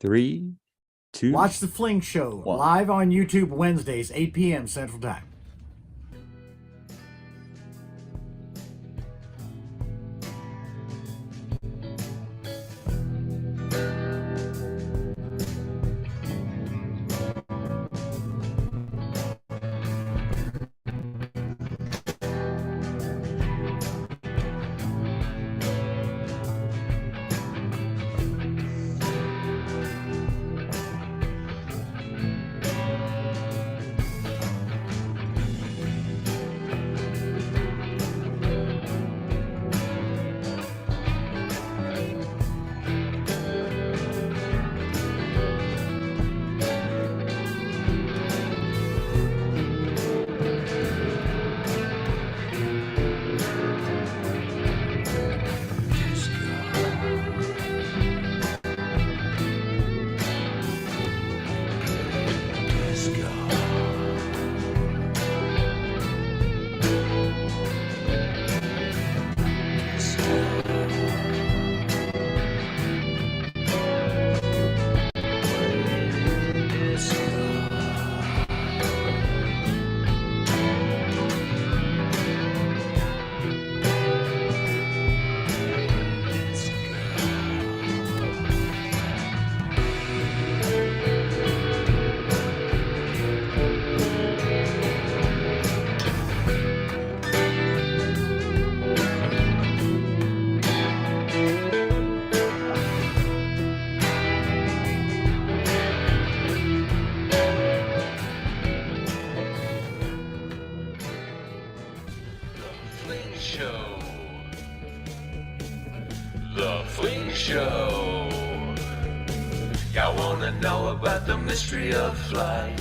Three, two, Watch The Fling Show one. live on YouTube Wednesdays, 8 p.m. Central Time. The Fling Show. Y'all wanna know about the mystery of flight?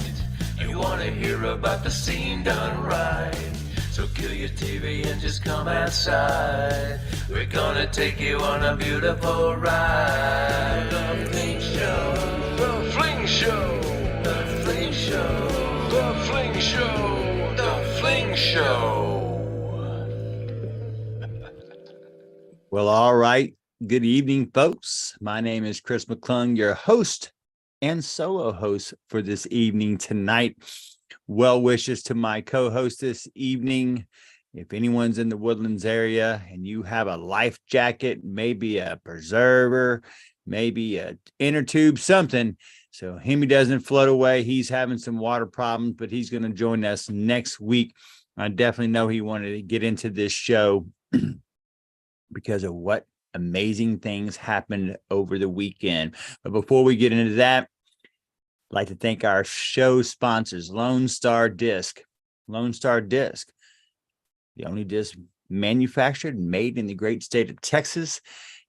You wanna hear about the scene done right? So kill your TV and just come outside. We're gonna take you on a beautiful ride. The Fling Show. The Fling Show. The Fling Show. The Fling Show. The Fling Show. Well, all right. Good evening, folks. My name is Chris McClung, your host and solo host for this evening tonight. Well wishes to my co-host this evening. If anyone's in the Woodlands area and you have a life jacket, maybe a preserver, maybe a inner tube, something, so Hemi doesn't float away. He's having some water problems, but he's going to join us next week. I definitely know he wanted to get into this show because of what amazing things happened over the weekend. But before we get into that, I'd like to thank our show sponsors, Lone Star Disc. Lone Star Disc, the only disc manufactured and made in the great state of Texas,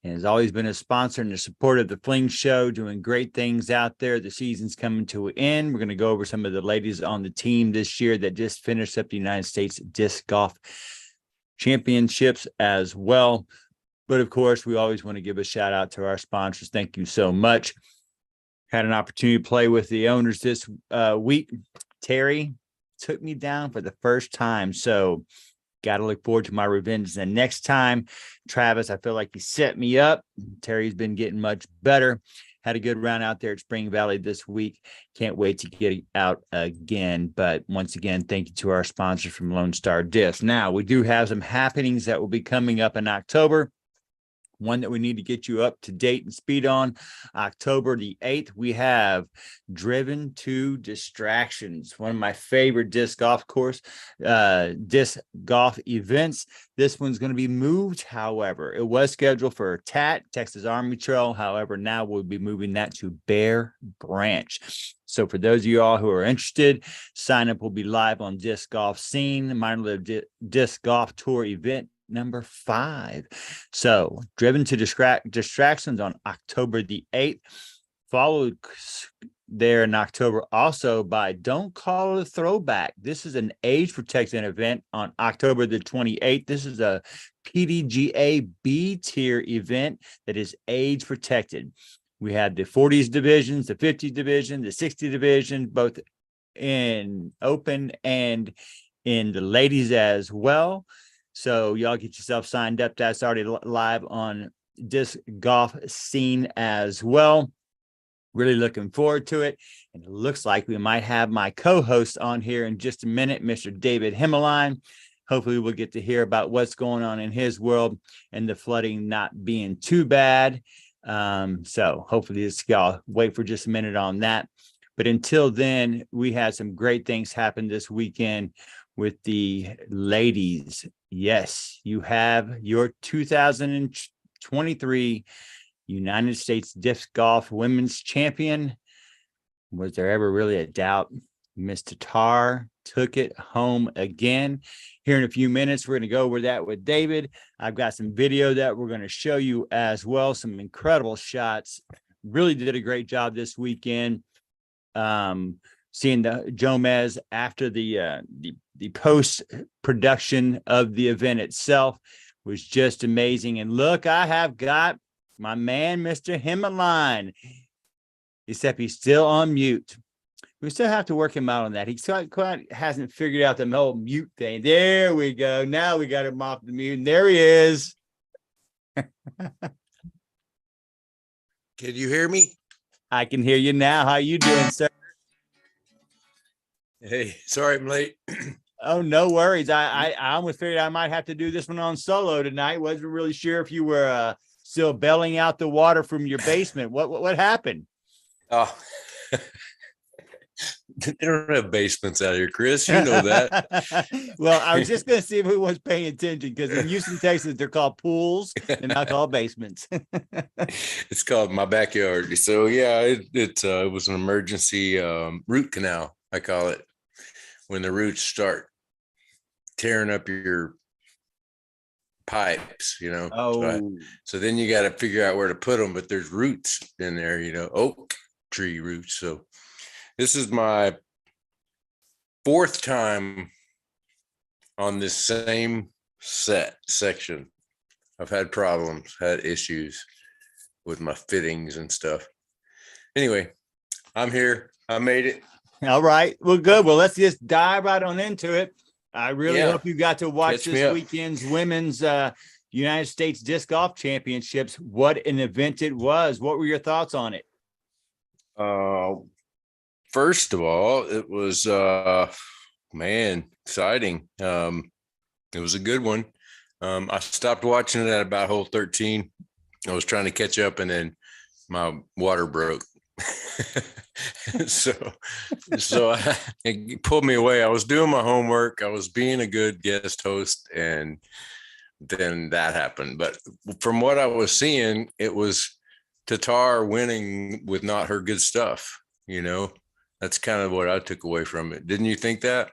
and has always been a sponsor and a supporter of the Fling Show, doing great things out there. The season's coming to an end. We're going to go over some of the ladies on the team this year that just finished up the United States Disc Golf Championships as well. But of course, we always want to give a shout out to our sponsors. Thank you so much. Had an opportunity to play with the owners this week. Terry took me down for the first time. So got to look forward to my revenge. And next time, Travis, I feel like he set me up. Terry's been getting much better. Had a good round out there at Spring Valley this week. Can't wait to get out again. But once again, thank you to our sponsors from Lone Star Disc. Now, we do have some happenings that will be coming up in October. One that we need to get you up to date and speed on. October the 8th, we have Driven to Distractions, one of my favorite disc golf events. This one's going to be moved. However, it was scheduled for Texas Army Trail. However, now we'll be moving that to Bear Branch. So for those of you all who are interested, sign up will be live on Disc Golf Scene, Minor League Disc Golf Tour event number 5. So Driven to Distractions on October the 8th, followed there in October also by Don't Call It a Throwback. This is an age protected event on October the 28th. This is a PDGA B tier event that is age protected. We had the 40s divisions, the 50s division, the 60 division, both in open and in the ladies as well. So y'all get yourself signed up. That's already live on Disc Golf Scene as well. Really looking forward to it. And it looks like we might have my co-host on here in just a minute, Mr. David Hemi. Hopefully we'll get to hear about what's going on in his world and the flooding not being too bad. So hopefully this y'all wait for just a minute on that. But until then, we had some great things happen this weekend with the ladies. Yes, you have your 2023 United States Disc Golf Women's Champion. Was there ever really a doubt? Miss Tatar took it home again. Here in a few minutes, we're going to go over that with David. I've got some video that we're going to show you as well. Some incredible shots. Really did a great job this weekend. Seeing the Jomez after the post production of the event itself was just amazing. And look, I have got my man, Mr. Hemi, except he's still on mute. We still have to work him out on that. He quite hasn't figured out the whole mute thing. There we go. Now we got him off the mute. And there he is. Can you hear me? I can hear you now. How you doing, sir? Hey, sorry I'm late. Oh, no worries. I almost figured I might have to do this one on solo tonight. Wasn't really sure if you were still bailing out the water from your basement. What happened? Oh, they don't have basements out here, Chris. You know that. Well, I was just going to see if we was paying attention because in Houston, Texas, they're called pools and not called basements. It's called my backyard. So yeah, it was an emergency root canal, I call it, when the roots start tearing up your pipes, you know. Oh, so then you got to figure out where to put them, but there's roots in there, you know, oak tree roots. So this is my fourth time on this same section. I've had problems, had issues with my fittings and stuff. Anyway, I'm here. I made it. all right. Well, good. Well, let's just dive right on into it. I really hope you got to watch Catch me this up. weekend's women's United States Disc Golf Championships. What an event it was. What were your thoughts on it? First of all, it was exciting. It was a good one. I stopped watching it at about hole 13. I was trying to catch up, and then my water broke. so it pulled me away. I was doing my homework. I was being a good guest host, and then that happened. But from what I was seeing, it was Tatar winning with not her good stuff. You know, that's kind of what I took away from it. Didn't you think that?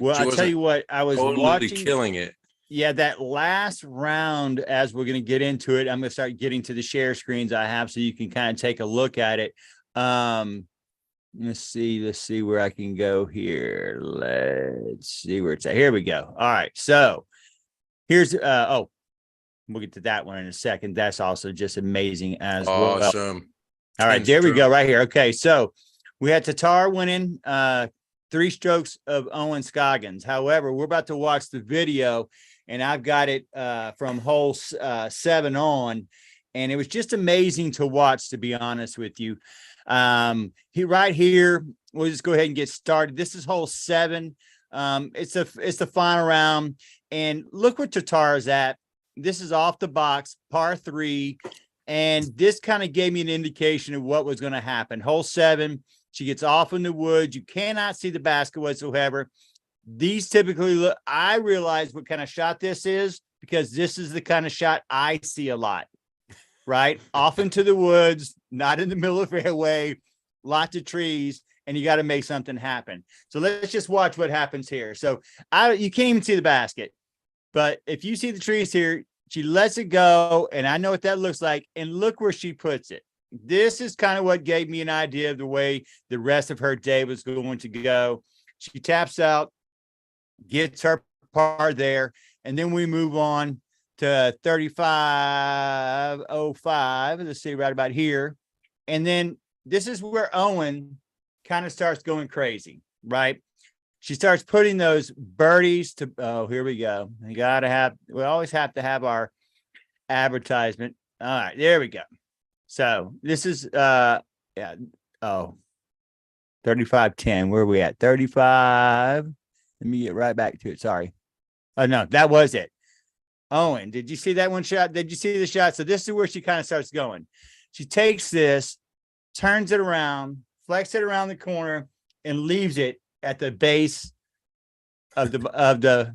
Well, I'll tell you what, I was totally watching, killing it. Yeah, that last round, as we're going to get into it, I'm going to start getting to the share screens I have so you can kind of take a look at it. Let's see where I can go here. Let's see where it's at. Here we go. All right. So here's, we'll get to that one in a second. That's also just amazing as well. Awesome. All right, there we go right here. Okay. So we had Tatar winning, 3 strokes of Owen Scoggins. However, we're about to watch the video, and I've got it from hole 7 on, and it was just amazing to watch, to be honest with you. Right here, we'll just go ahead and get started. This is hole 7. It's the final round, and look where Tatar is at. This is off the box, par 3, and this kind of gave me an indication of what was going to happen. Hole 7. She gets off in the woods. You cannot see the basket whatsoever. These typically look, I realize what kind of shot this is because this is the kind of shot I see a lot, right? Off into the woods, not in the middle of the fairway, lots of trees, and you got to make something happen. So let's just watch what happens here. So you can't even see the basket, but if you see the trees here, she lets it go, and I know what that looks like, and look where she puts it. This is kind of what gave me an idea of the way the rest of her day was going to go. She taps out, gets her par there, and then we move on to 35.05. Let's see, right about here. And then this is where Owen kind of starts going crazy, right? She starts putting those birdies to, oh, here we go. We always have to have our advertisement. All right, there we go. So this is Yeah. Oh, 35-10. Where are we at? 35. Let me get right back to it. Sorry. Oh, no, that was it. Owen, did you see that one shot? Did you see the shot? So this is where she kind of starts going. She takes this, turns it around, flex it around the corner, and leaves it at the base of the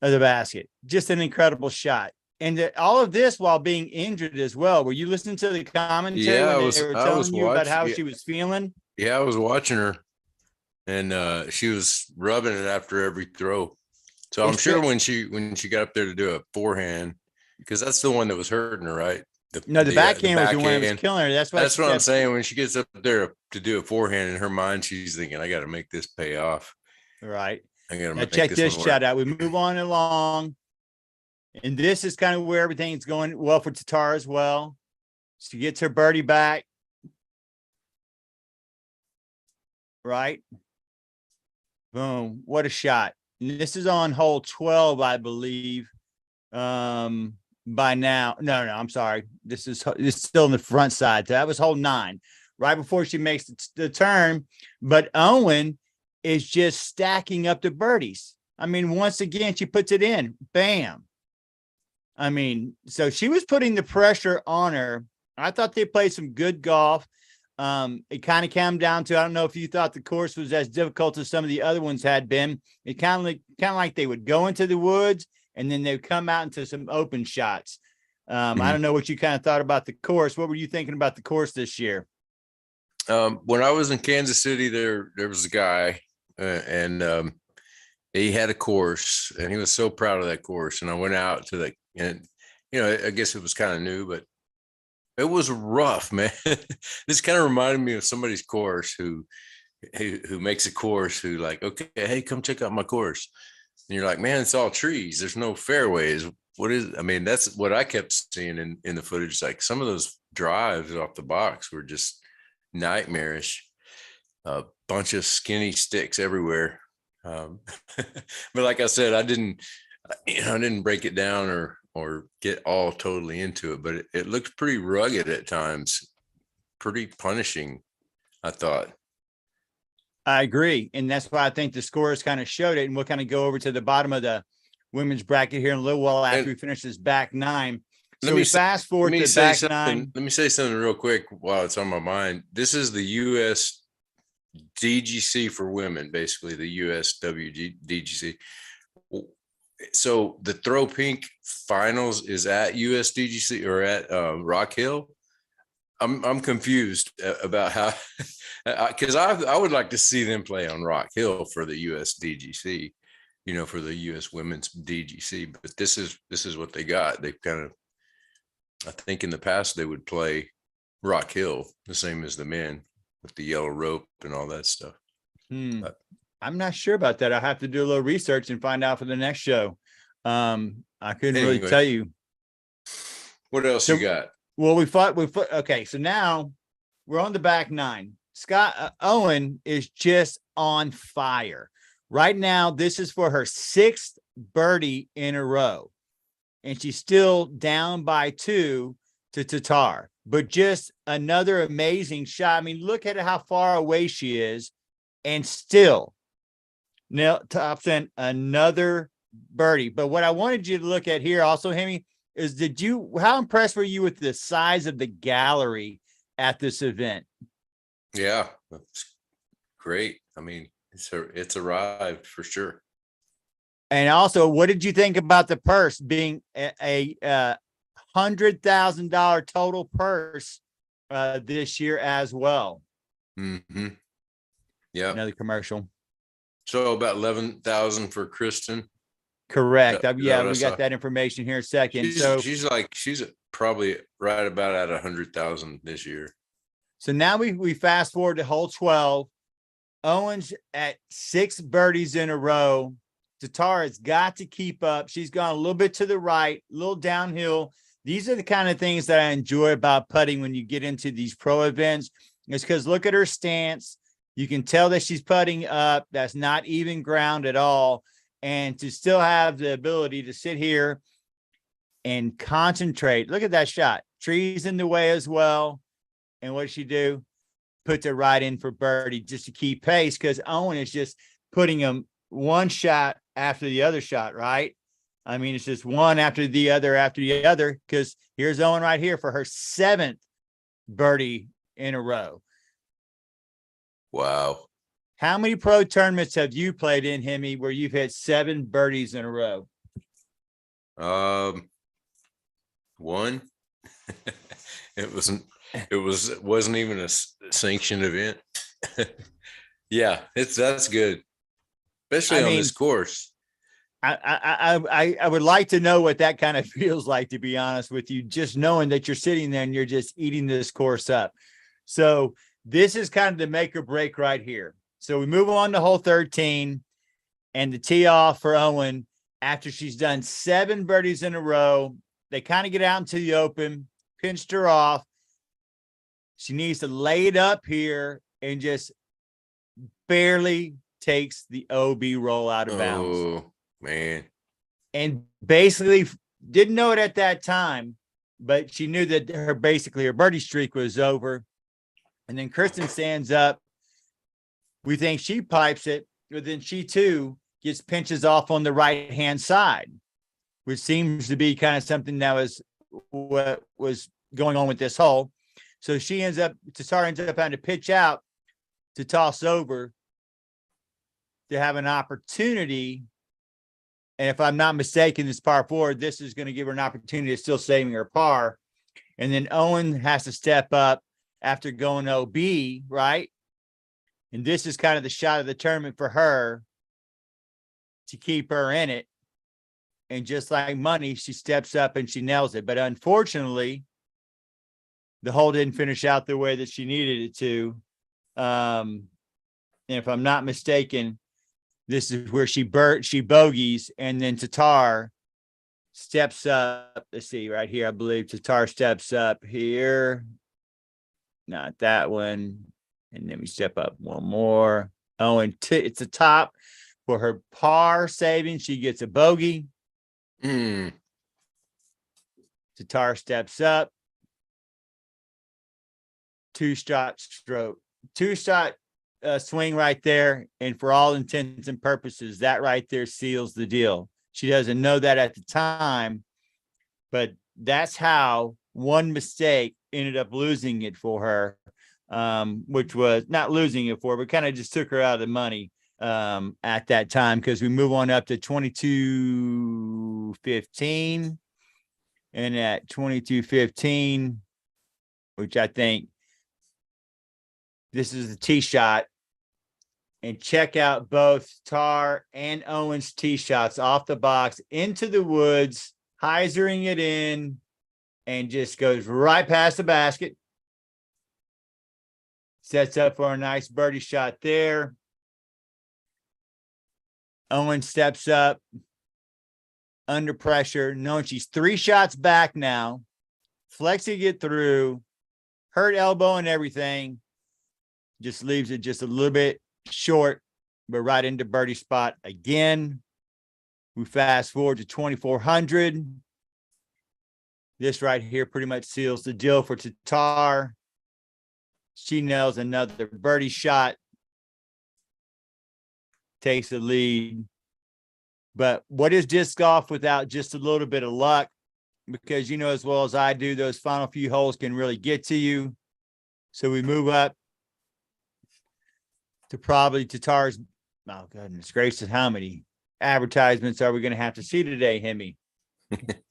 basket. Just an incredible shot. And all of this while being injured as well. Were you listening to the commentary Yeah, when they were telling you about how she was feeling? Yeah, I was watching her, and she was rubbing it after every throw. So I'm sure when she got up there to do a forehand, because that's the one that was hurting her, right? The backhand was the one that was killing her. That's what I'm saying. When she gets up there to do a forehand, in her mind, she's thinking, "I got to make this pay off." Right. I got to now check this shot out. We move on along, and this is kind of where everything's going well for Tatar as well. She gets her birdie back. Right. Boom. What a shot. And this is on hole 12, I believe. By now. No, I'm sorry. This is still on the front side. That was hole 9, right before she makes the turn. But Owen is just stacking up the birdies. I mean, once again, she puts it in. Bam. I mean, so she was putting the pressure on her. I thought they played some good golf. It kind of came down to, I don't know if you thought the course was as difficult as some of the other ones had been. It kind of like they would go into the woods and then they'd come out into some open shots. I don't know what you kind of thought about the course. What were you thinking about the course this year? When I was in Kansas City, there was a guy, and he had a course, and he was so proud of that course. And I went out to and I guess it was kind of new, but it was rough, man. This kind of reminded me of somebody's course who makes a course, who like, okay, hey, come check out my course. And you're like, man, it's all trees. There's no fairways. What is, I mean, that's what I kept seeing in the footage. Like some of those drives off the box were just nightmarish. A bunch of skinny sticks everywhere. But like I said, I didn't break it down or get all totally into it, but it looked pretty rugged at times, pretty punishing, I thought. I agree. And that's why I think the scores kind of showed it. And we'll kind of go over to the bottom of the women's bracket here in a little while after we finish this back 9. So we fast forward to back 9. Let me say something real quick while it's on my mind. This is the USDGC for women, basically the USWDGC. So the Throw Pink finals is at USDGC or at Rock Hill. I'm confused about how, because I would like to see them play on Rock Hill for the USDGC, for the US Women's DGC. But this is what they got. They kind of, I think in the past they would play Rock Hill the same as the men with the yellow rope and all that stuff. But I'm not sure about that. I have to do a little research and find out for the next show. I couldn't really tell you. What else you got? Well, okay, so now we're on the back 9. Owen is just on fire. Right now, this is for her 6th birdie in a row. And she's still down by 2 to Tatar. But just another amazing shot. I mean, look at how far away she is. And still, tops in another birdie. But what I wanted you to look at here also, Hemi, is how impressed were you with the size of the gallery at this event? Yeah, that's great. I mean, it's arrived for sure. And also, what did you think about the purse being a $100,000 total purse this year as well? Mm-hmm. Yeah. Another commercial. So about 11,000 for Kristen. Correct. Yeah, we got that information here in a second. She's probably right about at 100,000 this year. So now we fast forward to hole 12. Owens at 6 birdies in a row. Tatar has got to keep up. She's gone a little bit to the right, a little downhill. These are the kind of things that I enjoy about putting when you get into these pro events. It's because look at her stance. You can tell that she's putting up. That's not even ground at all. And to still have the ability to sit here and concentrate. Look at that shot. Trees in the way as well. And what does she do? Puts it right in for birdie just to keep pace, because Owen is just putting him one shot after the other shot, right? I mean, it's just one after the other, because here's Owen right here for her 7th birdie in a row. Wow. How many pro tournaments have you played in, Hemi, where you've hit 7 birdies in a row? One. It wasn't even a sanctioned event. Yeah, that's good, especially on this course. I would like to know what that kind of feels like, to be honest with you, just knowing that you're sitting there and you're just eating this course up. So this is kind of the make or break right here. So we move on to hole 13 and the tee off for Owen after she's done 7 birdies in a row. They kind of get out into the open, pinched her off. She needs to lay it up here and just barely takes the OB roll out of bounds. Oh, man. And basically didn't know it at that time, but she knew that her birdie streak was over. And then Kristen stands up. We think she pipes it, but then she too gets pinches off on the right-hand side, which seems to be kind of something that was what was going on with this hole. So Tatar ends up having to pitch out to toss over to have an opportunity. And if I'm not mistaken, this par 4, this is going to give her an opportunity of still saving her par. And then Owen has to step up after going OB, right? And this is kind of the shot of the tournament for her to keep her in it. And just like money, she steps up and she nails it. But unfortunately, the hole didn't finish out the way that she needed it to. And if I'm not mistaken, this is where she bogeys, and then Tatar steps up. Let's see right here. I believe Tatar steps up here. Not that one. And then we step up one more. Oh, and it's a top for her par saving. She gets a bogey. Tatar steps up. Two-shot swing right there. And for all intents and purposes, that right there seals the deal. She doesn't know that at the time, but that's how one mistake ended up losing it for her, which was not losing it for her, but kind of just took her out of the money at that time, because we move on up to 22-15. And at 22-15, which I think this is the tee shot, and check out both Tar and Owen's tee shots off the box into the woods, hyzering it in, and just goes right past the basket. Sets up for a nice birdie shot there. Owen steps up under pressure, knowing she's 3 shots back now, flexing it through, hurt elbow and everything. Just leaves it just a little bit short, but right into birdie spot again. We fast forward to 2,400. This right here pretty much seals the deal for Tatar. She nails another birdie shot, takes the lead. But what is disc golf without just a little bit of luck? Because you know as well as I do, those final few holes can really get to you. So we move up to probably Tatar's. Oh, goodness gracious, how many advertisements are we going to have to see today, Hemi?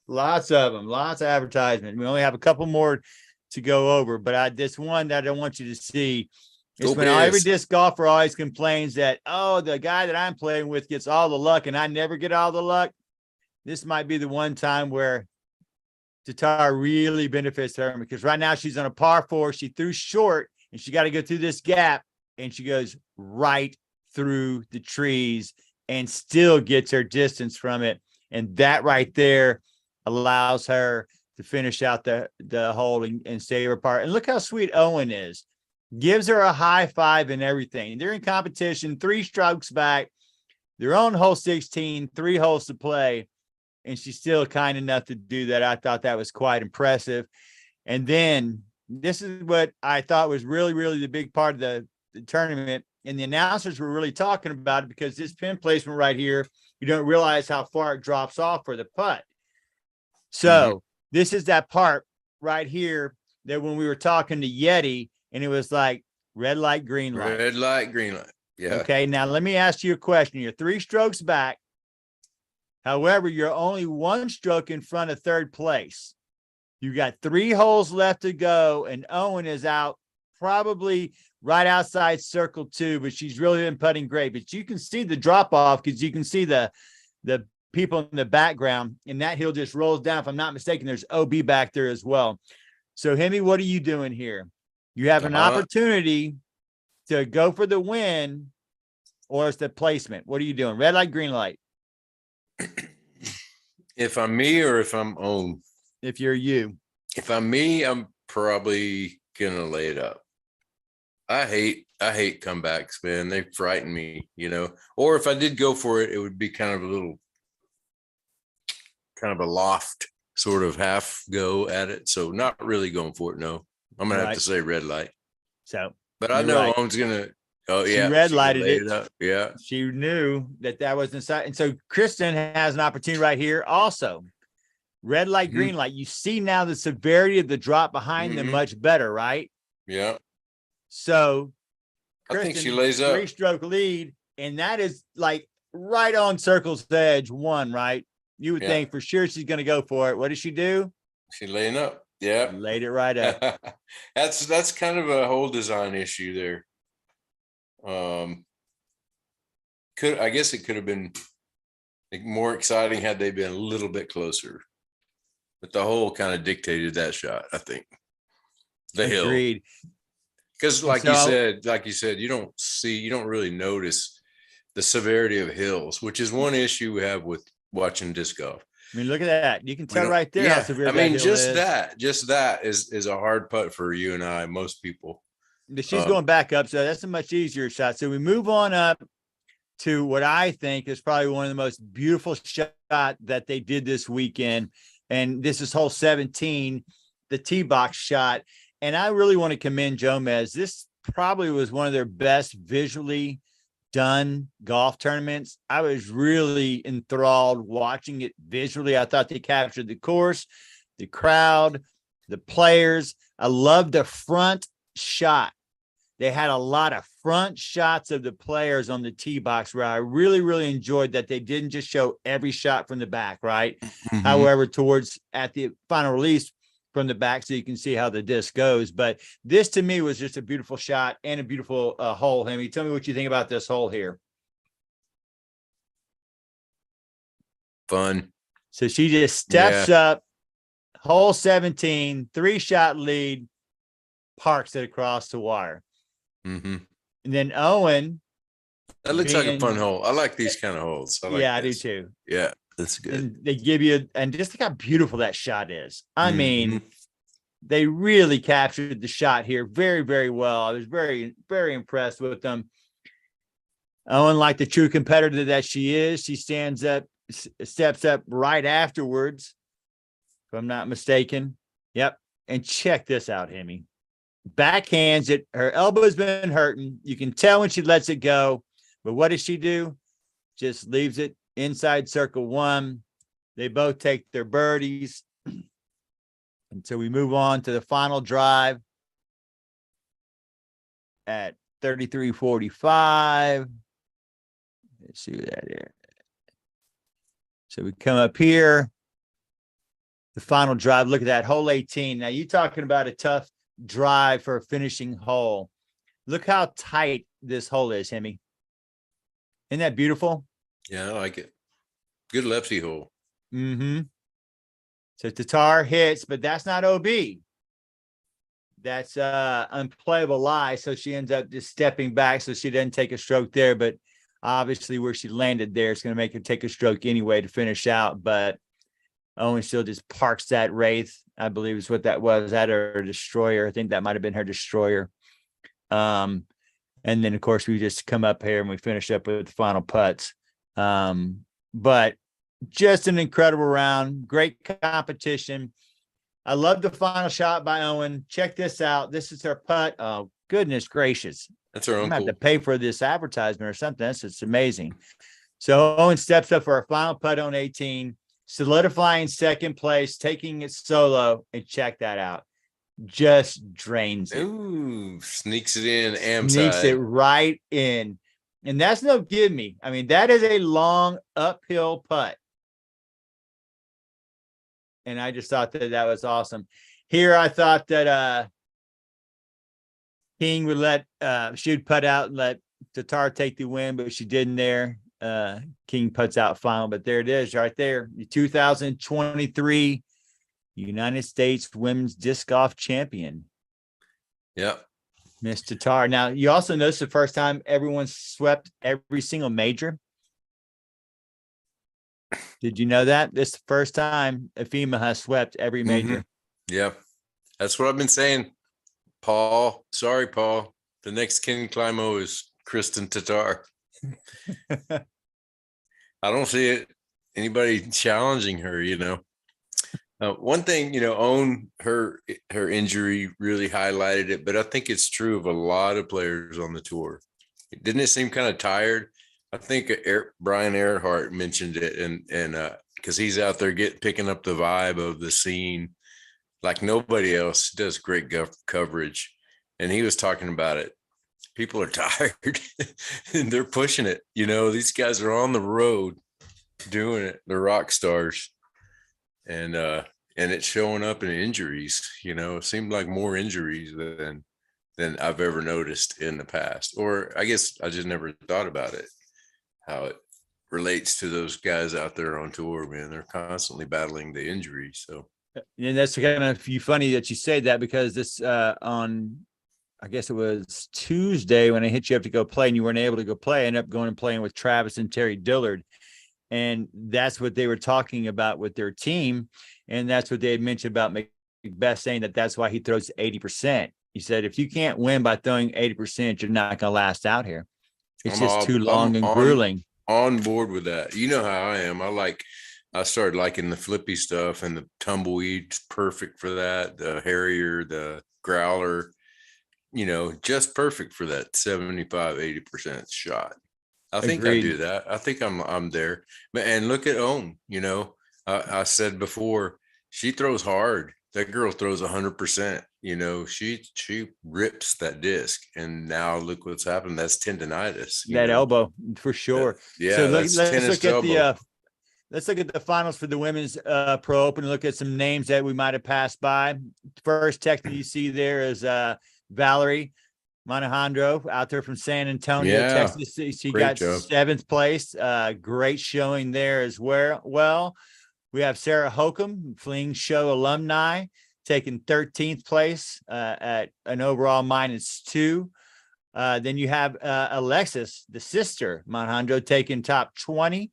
Lots of them, lots of advertisements. We only have a couple more to go over, but this one that I want you to see is when every disc golfer always complains that, oh, the guy that I'm playing with gets all the luck and I never get all the luck. This might be the one time where Tatar really benefits her, because right now she's on a par 4. She threw short and she got to go through this gap, and she goes right through the trees and still gets her distance from it. And that right there allows her to finish out the hole and save her par. And look how sweet Owen is. Gives her a high five and everything. They're in competition, 3 strokes back. They're on hole 16, 3 holes to play. And she's still kind enough to do that. I thought that was quite impressive. And then this is what I thought was really, really the big part of the tournament. And the announcers were really talking about it because this pin placement right here, you don't realize how far it drops off for the putt. So this is that part right here that when we were talking to Yeti and it was like red light, green light. Red light, green light. Yeah. Okay. Now let me ask you a question. You're 3 strokes back. However, you're only 1 stroke in front of third place. You got 3 holes left to go, and Owen is out probably right outside circle 2, but she's really been putting great. But you can see the drop off because you can see the people in the background, and that hill just rolls down. If I'm not mistaken, there's OB back there as well. So, Hemi, what are you doing here? You have an opportunity to go for the win, or it's the placement. What are you doing? Red light, green light? If I'm me or if I'm Owen? If you're you. If I'm me, I'm probably gonna lay it up. I hate comebacks, man. They frighten me, you know. Or if I did go for it, it would be kind of a loft sort of half go at it. So not really going for it. No, I'm gonna have to say red light. So, but I know Owen's gonna. Oh yeah, she red lighted it. Up. Yeah, she knew that was inside, and so Kristen has an opportunity right here. Also, red light, green light. You see now the severity of the drop behind them much better, right? Yeah. So, Kristen, I think she lays up 3-stroke lead, and that is like right on circle's edge 1, right? You would think for sure she's going to go for it. What does she do? She laying up. Yeah, laid it right up. That's kind of a whole design issue there. I guess it could have been more exciting had they been a little bit closer, but the hole kind of dictated that shot. I think the Agreed. Hill, because like you said, you don't really notice the severity of hills, which is one issue we have with watching disc golf. I mean, look at that. You can tell right there how severe that hill is. Just that is a hard putt for you and I, most people. She's going back up, so that's a much easier shot. So we move on up to what I think is probably one of the most beautiful shots that they did this weekend. And this is hole 17, the tee box shot. And I really want to commend Jomez. This probably was one of their best visually done golf tournaments. I was really enthralled watching it visually. I thought they captured the course, the crowd, the players. I loved the front shot. They had a lot of front shots of the players on the tee box where I really, really enjoyed that they didn't just show every shot from the back, right? However, at the final release from the back, so you can see how the disc goes. But this to me was just a beautiful shot and a beautiful hole. Hemi, tell me what you think about this hole here. Fun. So she just steps up, hole 17, 3-shot lead, parks it across the wire. And then Owen. That looks like a fun hole. I like these kind of holes. I do too. Yeah, that's good. And they give you, and just think how beautiful that shot is. I mean, they really captured the shot here very, very well. I was very, very impressed with them. Owen, like the true competitor that she is, she stands up, steps up right afterwards, if I'm not mistaken. Yep. And check this out, Hemi. Backhands it. Her elbow's been hurting. You can tell when she lets it go. But what does she do? Just leaves it inside circle 1. They both take their birdies. And so we move on to the final drive at 33:45. Let's see what that is. So we come up here. The final drive. Look at that, hole 18. Now you're talking about a tough drive for a finishing hole. Look how tight this hole is, Hemi. Isn't that beautiful? Yeah, I like it. Good lefty hole. So Tatar hits, but that's not OB. That's unplayable lie. So she ends up just stepping back so she doesn't take a stroke there. But obviously where she landed there, it's going to make her take a stroke anyway to finish out. But Owen still just parks that Wraith, I believe is what that was, at her destroyer. I think that might have been her destroyer. And then, of course, we just come up here and we finish up with the final putts. But just an incredible round, great competition. I love the final shot by Owen. Check this out. This is her putt. Oh, goodness gracious. That's her I'm gonna have uncle. to pay for this advertisement or something. That's just amazing. So Owen steps up for her final putt on 18, solidifying second place, taking it solo, and check that out. Just drains it. Ooh, sneaks it in, am Sneaks side. it right in. And that's no give me. I mean, that is a long uphill putt. And I just thought that that was awesome. Here, I thought that King would let she'd putt out and let Tatar take the win, but she didn't there. King puts out final, but there it is right there. The 2023 United States Women's Disc Golf Champion, Yep. Miss Tatar. Now, you also notice the first time everyone swept every single major. Did you know that? This is the first time a female has swept every major. Yep. That's what I've been saying. Paul, sorry, Paul. The next Ken Climo is Kristen Tatar. I don't see it. Anybody challenging her, you know. One thing, you know, Own her injury really highlighted it, but I think it's true of a lot of players on the tour. Didn't it seem kind of tired? I think Brian Earhart mentioned it, and because he's out there picking up the vibe of the scene like nobody else. Does great coverage, and he was talking about it. People are tired and they're pushing it. You know, these guys are on the road doing it. They're rock stars, and it's showing up in injuries. You know, it seemed like more injuries than I've ever noticed in the past, or I guess I just never thought about it, how it relates to those guys out there on tour, man. They're constantly battling the injuries. So, and that's kind of funny that you say that, because this on, I guess it was Tuesday when I hit you up to go play and you weren't able to go play. I ended up going and playing with Travis and Terry Dillard. And that's what they were talking about with their team. And that's what they had mentioned about Macbeth, saying that that's why he throws 80%. He said, if you can't win by throwing 80%, you're not going to last out here. It's just too long and grueling. On board with that. You know how I am. I started liking the flippy stuff, and the tumbleweed's perfect for that. The Harrier, the Growler, you know, just perfect for that 75-80% shot. I think Agreed. I do that. I think I'm there. And look at Own, you know, I said before, she throws hard. That girl throws 100%. You know, she rips that disc, and now look what's happened. That's tendonitis. That elbow for sure. Yeah. So let's look at the finals for the women's pro open and look at some names that we might have passed by. First text that you see there is Valerie Monajandro out there from San Antonio, Texas. She got 7th place. Great showing there as well. We have Sarah Hokum, Fling Show alumni, taking 13th place at an overall -2. Then you have Alexis, the sister Monajandro, taking top 20.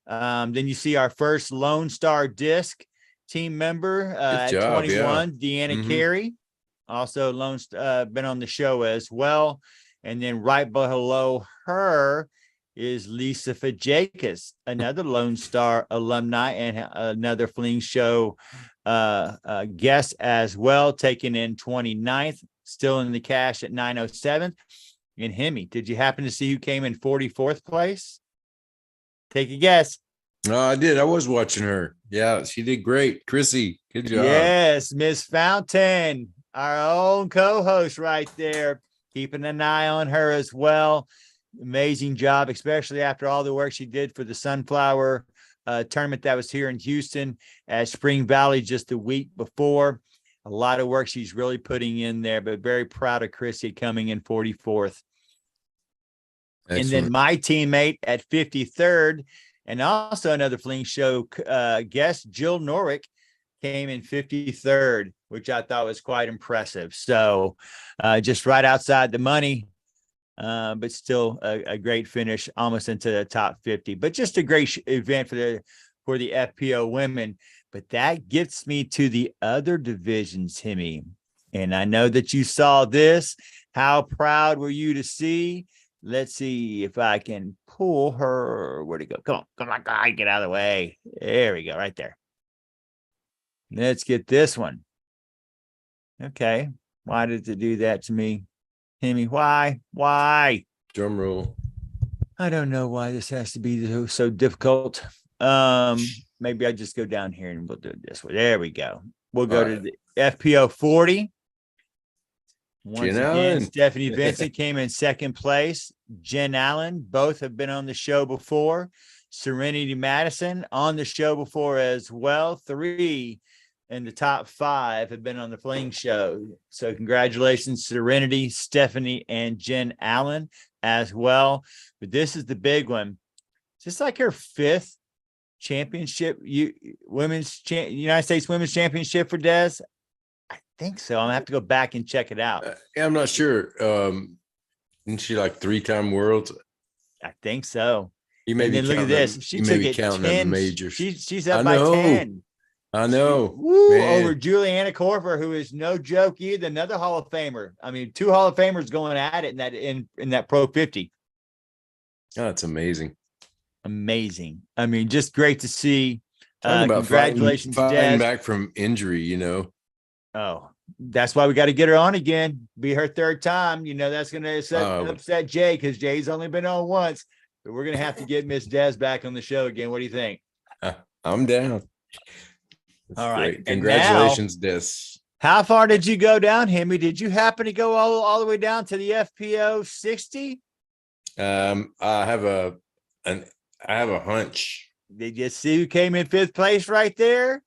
Then you see our first Lone Star Disc team member at 21, Deanna Carey. Also been on the show as well. And then right below her is Lisa Fajakis, another Lone Star alumni and another Fling Show guest as well, taking in 29th, still in the cash at 907. And Hemi, did you happen to see who came in 44th place? Take a guess. No, I did. I was watching her. Yeah, she did great. Chrissy, good job. Yes, Miss Fountain, our own co-host right there, keeping an eye on her as well. Amazing job, especially after all the work she did for the Sunflower tournament that was here in Houston at Spring Valley just a week before. A lot of work she's really putting in there, but very proud of Chrissy coming in 44th. Excellent. And then my teammate at 53rd, and also another Fling Show guest, Jill Norwick, came in 53rd, which I thought was quite impressive. So just right outside the money, but still a great finish, almost into the top 50. But just a great event for the FPO women. But that gets me to the other divisions, Hemi. And I know that you saw this. How proud were you to see? Let's see if I can pull her. Where'd it go? Come on, guy, get out of the way. There we go, right there. Let's get this one. Okay. Why did it do that to me? Hemi, why? Why? Drum roll. I don't know why this has to be so difficult. Maybe I just go down here and we'll do it this way. There we go. We'll go to the FPO 40. Once Jen again, Allen. Stephanie Vincent came in second place. Jen Allen, both have been on the show before. Serenity Madison on the show before as well. 3 in the top 5 have been on the Fling Show. So congratulations, Serenity, Stephanie, and Jen Allen as well. But this is the big one. Is this like her 5th championship, United States Women's Championship for Des? I think so. I'm gonna have to go back and check it out. Yeah, I'm not sure. Isn't she like 3-time worlds? I think so. You may And be then look at counting this. She took it counting 10. majors. She's I up by know. 10. I know. Woo, man. over Juliana Korver, who is no joke either. Another Hall of Famer. I mean, 2 Hall of Famers going at it in that Pro 50. Oh, that's amazing. Amazing. I mean, just great to see. Talking about Congratulations, fighting Des. back from injury, you know. Oh, that's why we got to get her on again. Be her 3rd time. You know, that's going to upset Jay because Jay's only been on once. But we're going to have to get Miss Des back on the show again. What do you think? I'm down. That's all right. Great. Congratulations, Des. How far did you go down, Hemi? Did you happen to go all the way down to the FPO 60? I have a hunch. Did you see who came in 5th place right there?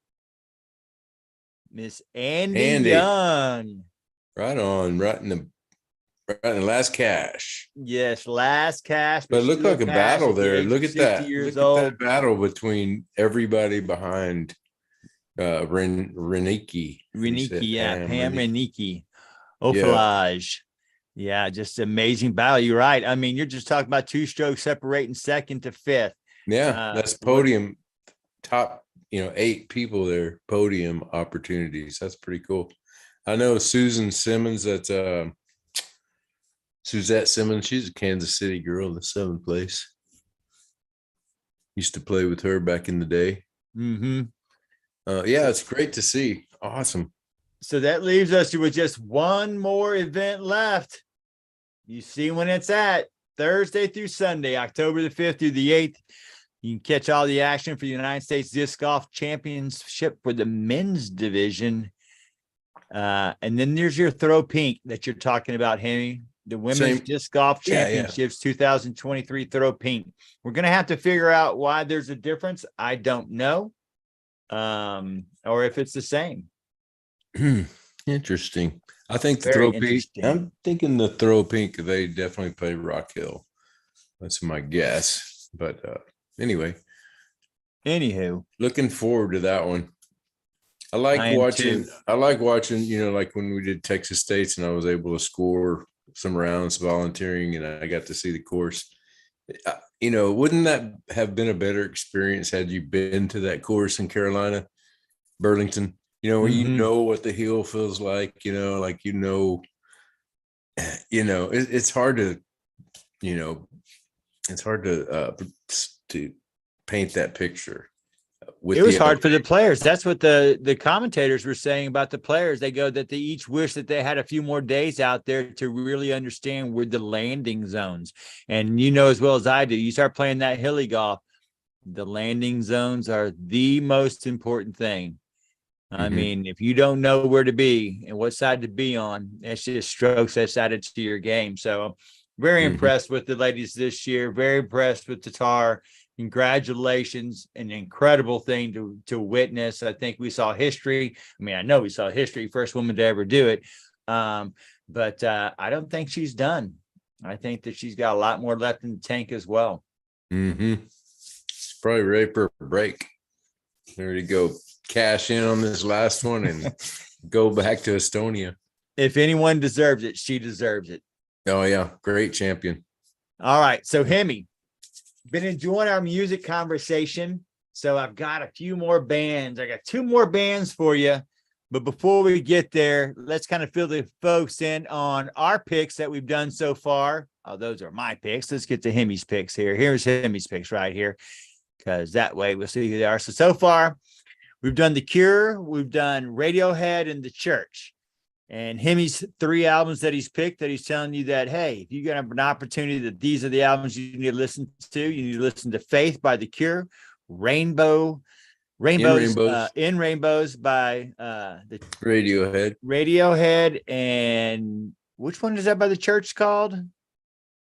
Miss Andy Young. Right on, right in the last cash. Yes, last cash. But it looked like a battle there. Look at that. Years Look old. at that battle between everybody behind Reniki. Pam Reniki. Yeah. Ofilage. Yeah, just amazing battle. You're right. I mean, you're just talking about 2 strokes separating 2nd to 5th. Yeah, that's podium top, 8 people there, podium opportunities. That's pretty cool. I know Susan Simmons, that's Suzette Simmons. She's a Kansas City girl in the 7th place. Used to play with her back in the day. Mm-hmm. Yeah, it's great to see. Awesome. So that leaves us with just one more event left. You see when it's at Thursday through Sunday, October the 5th through the 8th. You can catch all the action for the United States Disc Golf Championship for the men's division. And then there's your throw pink that you're talking about, Hemi. The Women's Disc Golf Championships 2023 throw pink. We're going to have to figure out why there's a difference. I don't know. Or if it's the same. Interesting. I think the Very throw pink. interesting. I'm thinking the throw pink. They definitely play Rock Hill. That's my guess. But anyway, Anywho, looking forward to that one. I like watching. Like when we did Texas States, and I was able to score some rounds volunteering, and I got to see the course. Wouldn't that have been a better experience had you been to that course in Carolina, Burlington? Where you know what the hill feels like, it's hard to, to paint that picture. It was hard for the players. That's what the commentators were saying about the players. They go that they each wish that they had a few more days out there to really understand where the landing zones. And as well as I do, you start playing that hilly golf, the landing zones are the most important thing. I mean, if you don't know where to be and what side to be on, that's just strokes that's added to your game. So very impressed with the ladies this year. Very impressed with Tatar. Congratulations. An incredible thing to witness. I think we saw history. I mean, I know we saw history, first woman to ever do it. But I don't think she's done. I think that she's got a lot more left in the tank as well. She's probably ready for a break. There you go. Cash in on this last one and go back to Estonia. If anyone deserves it, she deserves it. Oh, yeah. Great champion. All right. So, Hemi, been enjoying our music conversation. So I've got a few more bands. I got 2 more bands for you. But before we get there, let's kind of fill the folks in on our picks that we've done so far. Oh, those are my picks. Let's get to Hemi's picks here. Here's Hemi's picks right here, because that way we'll see who they are. So far, we've done The Cure, we've done Radiohead, and The Church. And Hemi's 3 albums that he's picked, that he's telling you that, hey, if you got an opportunity, that these are the albums you need to listen to. You need to listen to Faith by The Cure, Rainbows in Rainbows by the Radiohead, and which one is that by The Church called?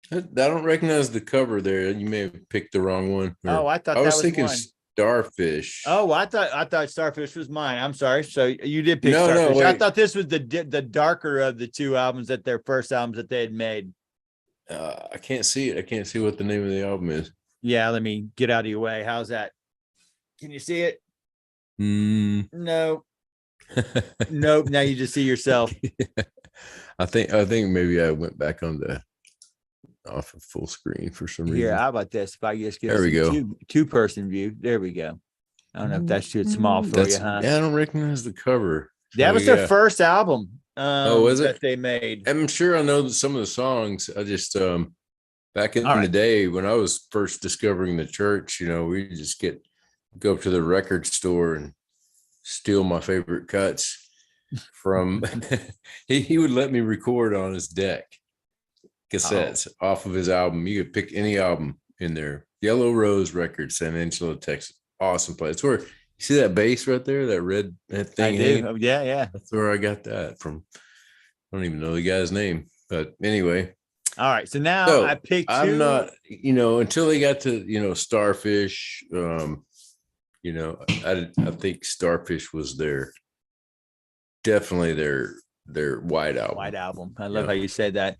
I don't recognize the cover there. You may have picked the wrong one. Oh, I thought I that was was thinking one. Starfish. Oh, I thought Starfish was mine. I'm sorry. So you did pick No, Starfish. I wait. thought this was the darker of the 2 albums, that their first albums that they had made. I can't see it. I can't see what the name of the album is. Yeah, let me get out of your way. How's that? Can you see it? Mm. No. Nope. Now you just see yourself. I think maybe I went back on off of full screen for some reason. Here, how about this? If I just get there we go. Two-person view. There we go. I don't know if that's too small for you, huh? Yeah, I don't recognize the cover. That was their first album. Was it? That they made? I'm sure I know some of the songs. I just back in the day when I was first discovering the church, we just go up to the record store and steal my favorite cuts from he would let me record on his deck cassettes off of his album. You could pick any album in there. Yellow Rose Records, San Angelo, Texas. Awesome place. It's where you see that bass right there, that thing. I do. Oh, yeah. That's where I got that from. I don't even know the guy's name, but anyway. All right. So now I picked 2. I'm not, until they got to, Starfish. I think Starfish was definitely their white album. White album. I love how you said that.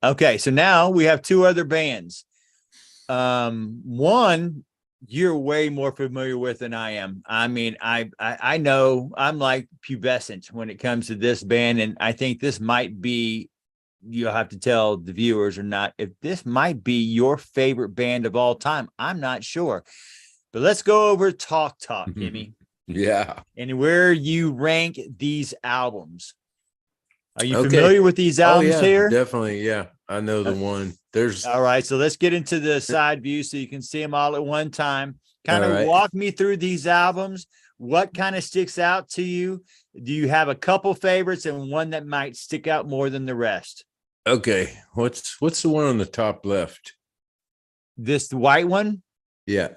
Okay, so now we have 2 other bands. One you're way more familiar with than I am. I mean, I know I'm like pubescent when it comes to this band, and I think this might be, you'll have to tell the viewers or not, if this might be your favorite band of all time. I'm not sure. But let's go over Talk Talk, Hemi. Yeah. And where you rank these albums. Are you familiar with these albums here? Definitely. Yeah. I know the one. All right. So let's get into the side view so you can see them all at one time. Kind of walk me through these albums. What kind of sticks out to you? Do you have a couple favorites and one that might stick out more than the rest? Okay. What's the one on the top left? The white one? Yeah.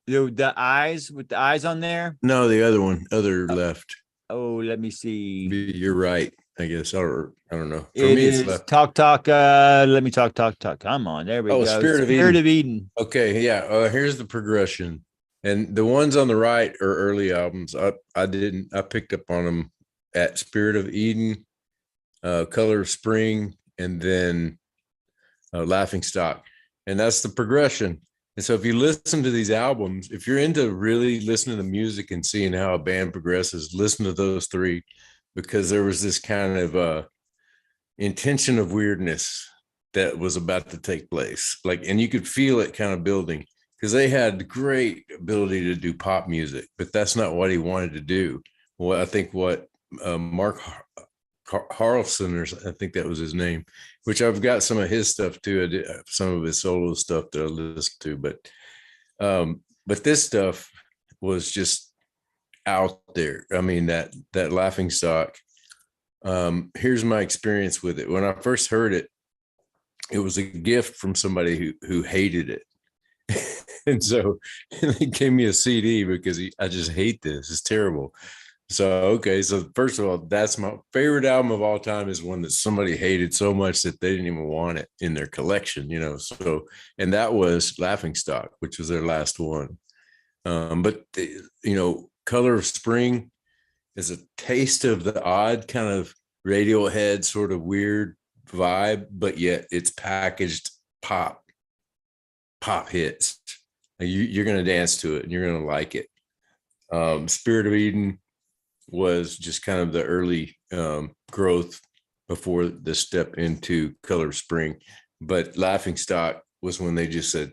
The eyes with the eyes on there? No, the other one, left. Oh, let me see. You're right. I guess I don't know. For me, it's left. Talk. Let me talk. Come on, there we go. Spirit of Eden. Okay, yeah. Here's the progression, and the ones on the right are early albums. I picked up on them at Spirit of Eden, Color of Spring, and then Laughing Stock, and that's the progression. And so if you listen to these albums, if you're into really listening to music and seeing how a band progresses, listen to those 3, because there was this kind of intention of weirdness that was about to take place. And you could feel it kind of building, because they had great ability to do pop music, but that's not what he wanted to do. Well, I think what Mark Harlson, or I think that was his name, which I've got some of his stuff too. I did some of his solo stuff that I listened to, but this stuff was just out there. I mean, that Laughing Stock. Here's my experience with it. When I first heard it, it was a gift from somebody who hated it. And so they gave me a CD because I just hate this. It's terrible. So first of all, that's my favorite album of all time, is one that somebody hated so much that they didn't even want it in their collection, So, and that was Laughing Stock, which was their last one. But Color of Spring is a taste of the odd kind of Radiohead sort of weird vibe, but yet it's packaged pop hits. You're going to dance to it and you're going to like it. Spirit of Eden was just kind of the early growth before the step into Color of Spring. But Laughing Stock was when they just said,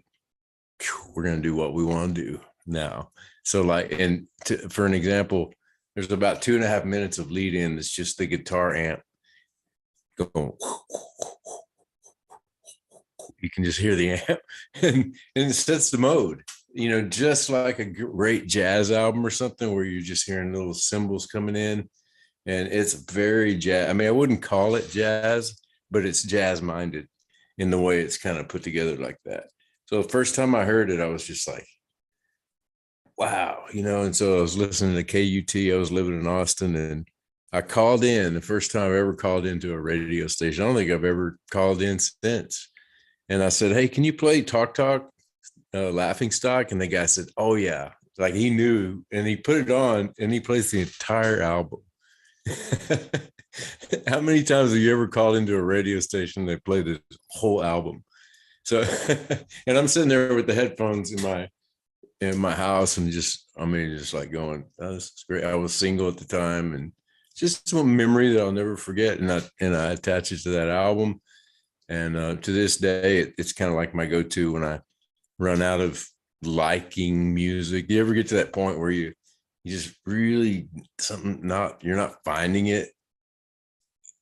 we're going to do what we want to do now. So for an example, there's about 2.5 minutes of lead in. That's just the guitar amp going. You can just hear the amp and it sets the mode, just like a great jazz album or something where you're just hearing little cymbals coming in. and it's very jazz. I mean, I wouldn't call it jazz, but it's jazz minded in the way it's kind of put together like that. So the first time I heard it, I was just like, wow, and so I was listening to KUT. I was living in Austin, and I called in the first time I ever called into a radio station. I don't think I've ever called in since. And I said, hey, can you play Talk Talk, Laughing Stock? And the guy said, oh, yeah. Like he knew, and he put it on, and he plays the entire album. How many times have you ever called into a radio station and they play the whole album? So, and I'm sitting there with the headphones in my house, and just like going, oh, this is great. I was single at the time, and just one memory that I'll never forget. And I attach it to that album. And to this day, it's kind of like my go-to when I run out of liking music. Do you ever get to that point where you just really you're not finding it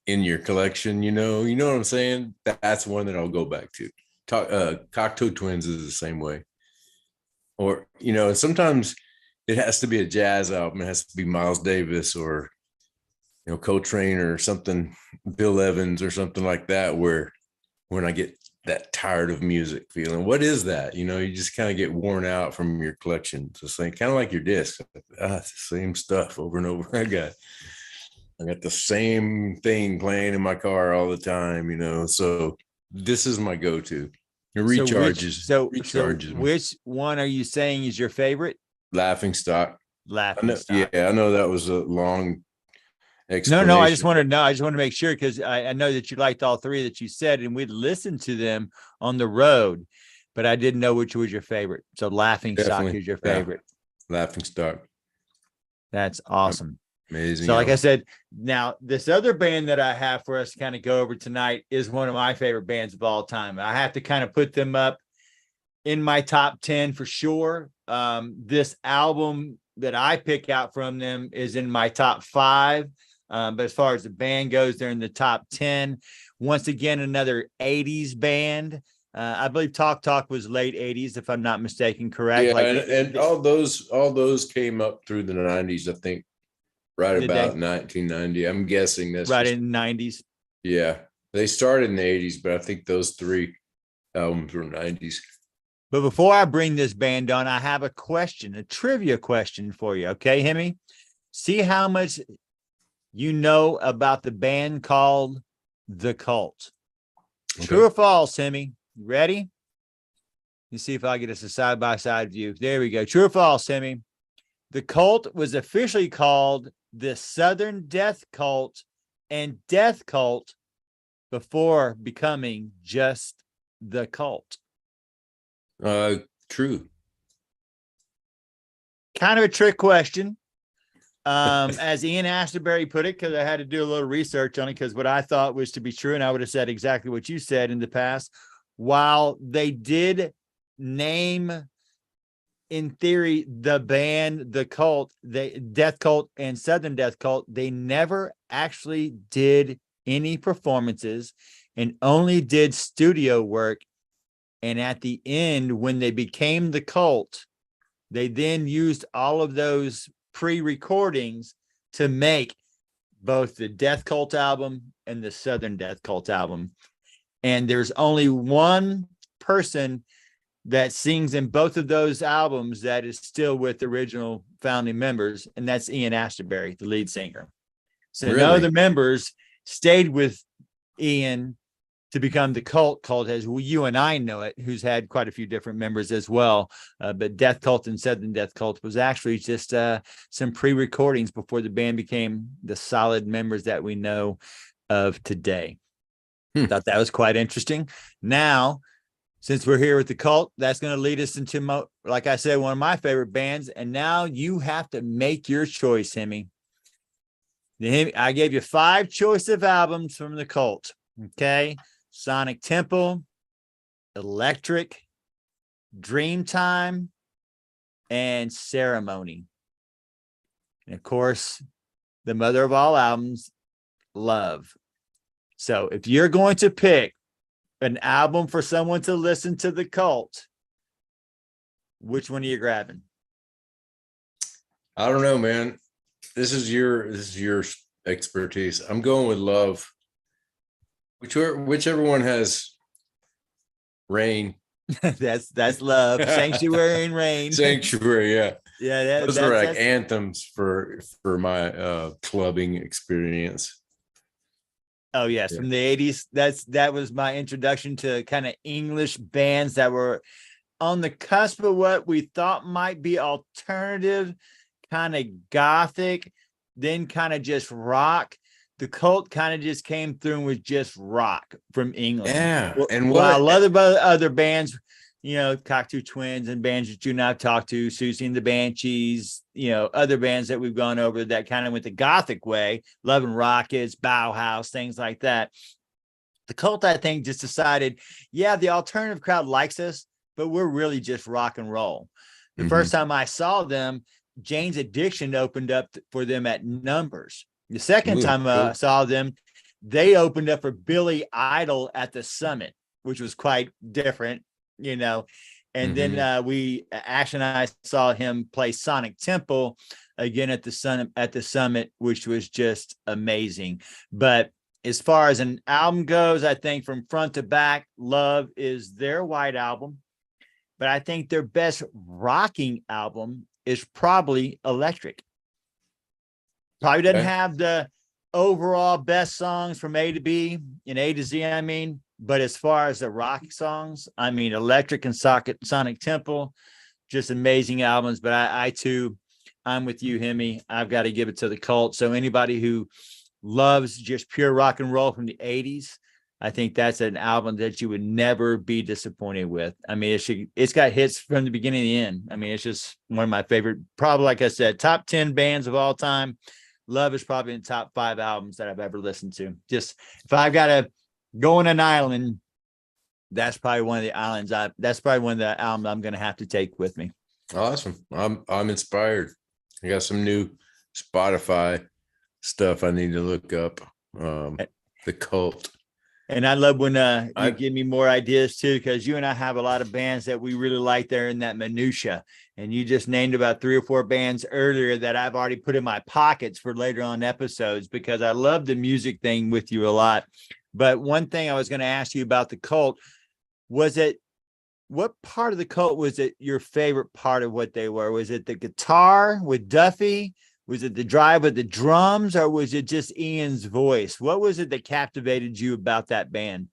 in your collection? You know what I'm saying? That's one that I'll go back to. Cocteau Twins is the same way. Or, sometimes it has to be a jazz album. It has to be Miles Davis or, Coltrane or something, Bill Evans or something like that, where when I get that tired of music feeling, what is that? You just kind of get worn out from your collection. So it's kind of like your disc. It's the same stuff over and over. I got the same thing playing in my car all the time, so this is my go-to. It recharges. Recharges. Which one are you saying is your favorite? Laughing Stock. Laughing Stock. Yeah, I know that was a long explanation. No, I just want to know. I just want to make sure, because I know that you liked all three that you said, and we'd listened to them on the road, but I didn't know which was your favorite. So Laughing Stock is your favorite. Yeah. Laughing Stock. That's awesome. Amazing. So like I said, now this other band that I have for us to kind of go over tonight is one of my favorite bands of all time. I have to kind of put them up in my top 10 for sure. This album that I pick out from them is in my top 5. But as far as the band goes, they're in the top 10. Once again, another 80s band. I believe Talk Talk was late 80s, if I'm not mistaken, correct? Yeah, and all those came up through the 90s, I think. Right about 1990. I'm guessing that's right in the 90s. Yeah. They started in the 80s, but I think those 3 albums were 90s. But before I bring this band on, I have a trivia question for you. Okay, Hemi? See how much you know about the band called The Cult. Okay. True or false, Hemi? You ready? You see if I get us a side-by-side view. There we go. True or false, Hemi? The Cult was officially called the Southern Death Cult and Death Cult before becoming just The Cult. True. Kind of a trick question. As Ian Astbury put it, because I had to do a little research on it, because what I thought was to be true, and I would have said exactly what you said in the past, while they did name, in theory, the band, the Cult, the Death Cult and Southern Death Cult, they never actually did any performances and only did studio work. And at the end, when they became the Cult, they then used all of those pre-recordings to make both the Death Cult album and the Southern Death Cult album. And there's only one person that sings in both of those albums that is still with the original founding members, and that's Ian Astbury, the lead singer. So really? None of the members stayed with Ian to become the Cult as you and I know it, who's had quite a few different members as well. But Death Cult and Southern Death Cult was actually just some pre-recordings before the band became the solid members that we know of today. Thought that was quite interesting. Now, since we're here with the Cult, that's going to lead us into, like I said, one of my favorite bands. And now you have to make your choice, Hemi. I gave you 5 choice of albums from the Cult. Okay. Sonic Temple, Electric, Dreamtime, and Ceremony. And of course, the mother of all albums, Love. So if you're going to pick an album for someone to listen to the Cult, which one are you grabbing? I don't know, man. This is your expertise. I'm going with Love. Whichever one has Rain. That's Love. Sanctuary and Rain. Sanctuary, yeah. Yeah, Those are like anthems for my clubbing experience. Oh yes, from the 80s. That was my introduction to kind of English bands that were on the cusp of what we thought might be alternative, kind of gothic, then kind of just rock. The Cult kind of just came through and was just rock from England. Yeah. And while other bands, Cockatoo Twins and bands that you and I've talked to, Susie and the Banshees, other bands that we've gone over that kind of went the gothic way, Love and Rockets, Bauhaus, things like that. The Cult, I think, just decided, yeah, the alternative crowd likes us, but we're really just rock and roll. The first time I saw them, Jane's Addiction opened up for them at Numbers. The second time I saw them, they opened up for Billy Idol at the Summit, which was quite different, And then Ash and I saw him play Sonic Temple again at the Summit, which was just amazing. But as far as an album goes, I think from front to back, Love is their White Album. But I think their best rocking album is probably Electric. Probably doesn't have the overall best songs from A to B and A to Z, but as far as the rock songs, Electric and Sonic Temple, just amazing albums. But I too, I'm with you, Hemi. I've got to give it to the Cult. So anybody who loves just pure rock and roll from the 80s, I think that's an album that you would never be disappointed with. It's got hits from the beginning to the end. It's just one of my favorite, probably, like I said, top 10 bands of all time. Love is probably in the top 5 albums that I've ever listened to. Just if I've got to go on an island, that's probably one of the albums I'm going to have to take with me. Awesome. I'm inspired. I got some new Spotify stuff I need to look up. The Cult. And I love when you give me more ideas too, because you and I have a lot of bands that we really like there in that minutia. And you just named about 3 or 4 bands earlier that I've already put in my pockets for later on episodes, because I love the music thing with you a lot. But one thing I was going to ask you about the Cult, what part of the Cult was it your favorite part of what they were? Was it the guitar with Duffy? Was it the drive with the drums, or was it just Ian's voice? What was it that captivated you about that band?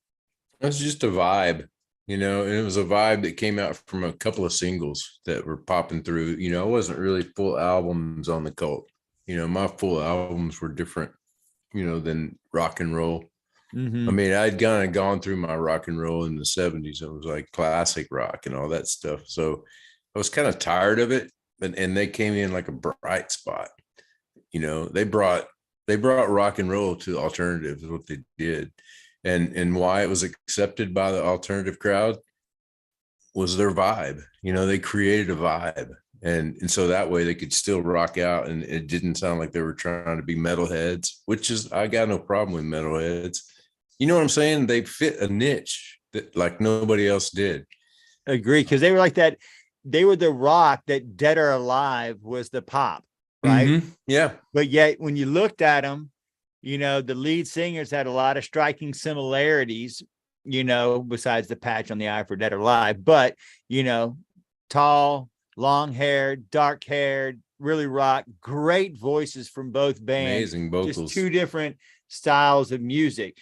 It was just a vibe, and it was a vibe that came out from a couple of singles that were popping through. I wasn't really full albums on the Cult. My full albums were different, than rock and roll. I'd kind of gone through my rock and roll in the 70s. It was like classic rock and all that stuff. So I was kind of tired of it, and they came in like a bright spot. They brought rock and roll to alternative is what they did. And why it was accepted by the alternative crowd was their vibe. They created a vibe. And so that way they could still rock out, and it didn't sound like they were trying to be metalheads, which is, I got no problem with metalheads. You know what I'm saying? They fit a niche that like nobody else did. Agree, because they were like that. They were the rock that Dead or Alive was the pop, right? Yeah. But yet when you looked at them, the lead singers had a lot of striking similarities, besides the patch on the eye for Dead or Alive. But, tall, long-haired, dark-haired, really rock, great voices from both bands. Amazing vocals. Just 2 different styles of music.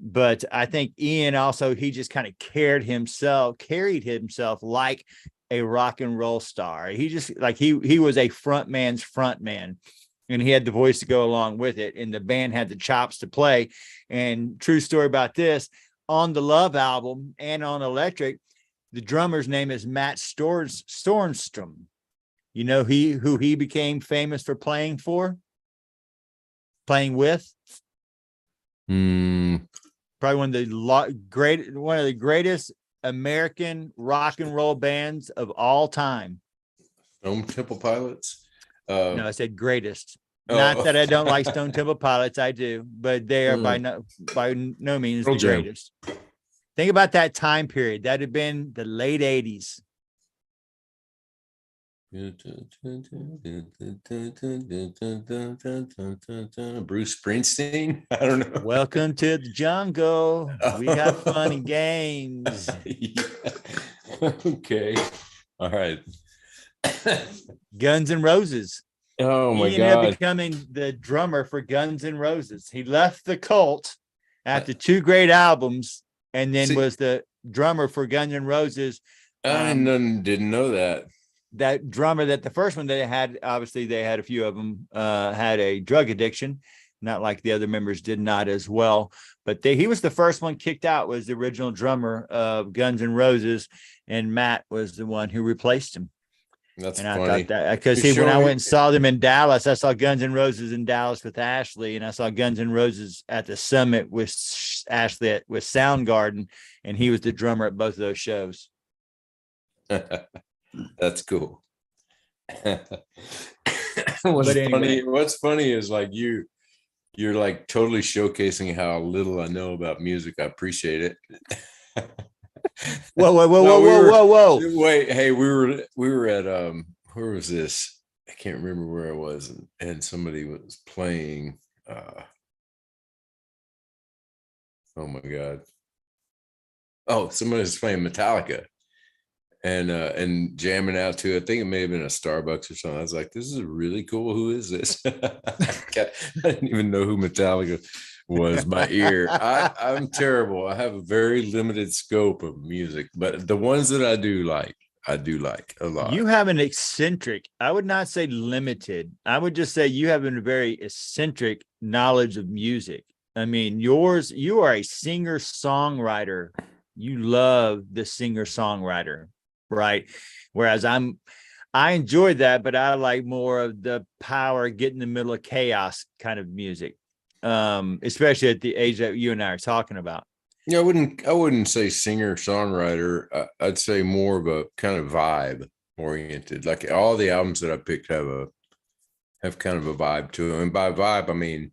But I think Ian also, he just kind of carried himself like a rock and roll star. He just like he was a front man's front man, and he had the voice to go along with it, and the band had the chops to play. And true story about this, on the Love album and on Electric, the drummer's name is Matt Stornstrom. Who he became famous for playing with? Probably one of the greatest American rock and roll bands of all time. Stone Temple Pilots. No, I said greatest. Not that I don't like Stone Temple Pilots, I do, but they are by no means the greatest. Think about that time period. That had been the late 80s. Bruce Springsteen. I don't know. Welcome to the jungle. We got fun and games. Yeah. Okay. All right. Guns N' Roses. Oh my He ended up God. becoming the drummer for Guns N' Roses. He left the cult after 2 great albums, and then was the drummer for Guns N' Roses. I didn't know that. That drummer, that the first one they had, obviously they had a few of them, had a drug addiction, not like the other members did not as well. But he was the first one kicked out, was the original drummer of Guns N' Roses, and Matt was the one who replaced him. That's and funny. I thought that because when I went and saw them in Dallas, I saw Guns N' Roses in Dallas with Ashley, and I saw Guns N' Roses at the Summit with Ashley with Soundgarden, and he was the drummer at both of those shows. That's cool. What's funny is like you're like totally showcasing how little I know about music. I appreciate it. Whoa. Wait, hey, we were at where was this? I can't remember where I was, and somebody was playing oh my God. Oh, somebody was playing Metallica and jamming out to it. I think it may have been a Starbucks or something. I was like, this is really cool. Who is this? I didn't even know who Metallica was by ear. I'm terrible. I have a very limited scope of music, but the ones that I do like a lot. You have an eccentric, I would not say limited, I would just say you have a very eccentric knowledge of music. I mean, you are a singer-songwriter. You love the singer-songwriter, right? Whereas I enjoy that, but I like more of the power, get in the middle of chaos kind of music. Especially at the age that you and I are talking about. Yeah, I wouldn't say singer songwriter. I'd say more of a kind of vibe oriented. Like all the albums that I picked have kind of a vibe to them. And by vibe, I mean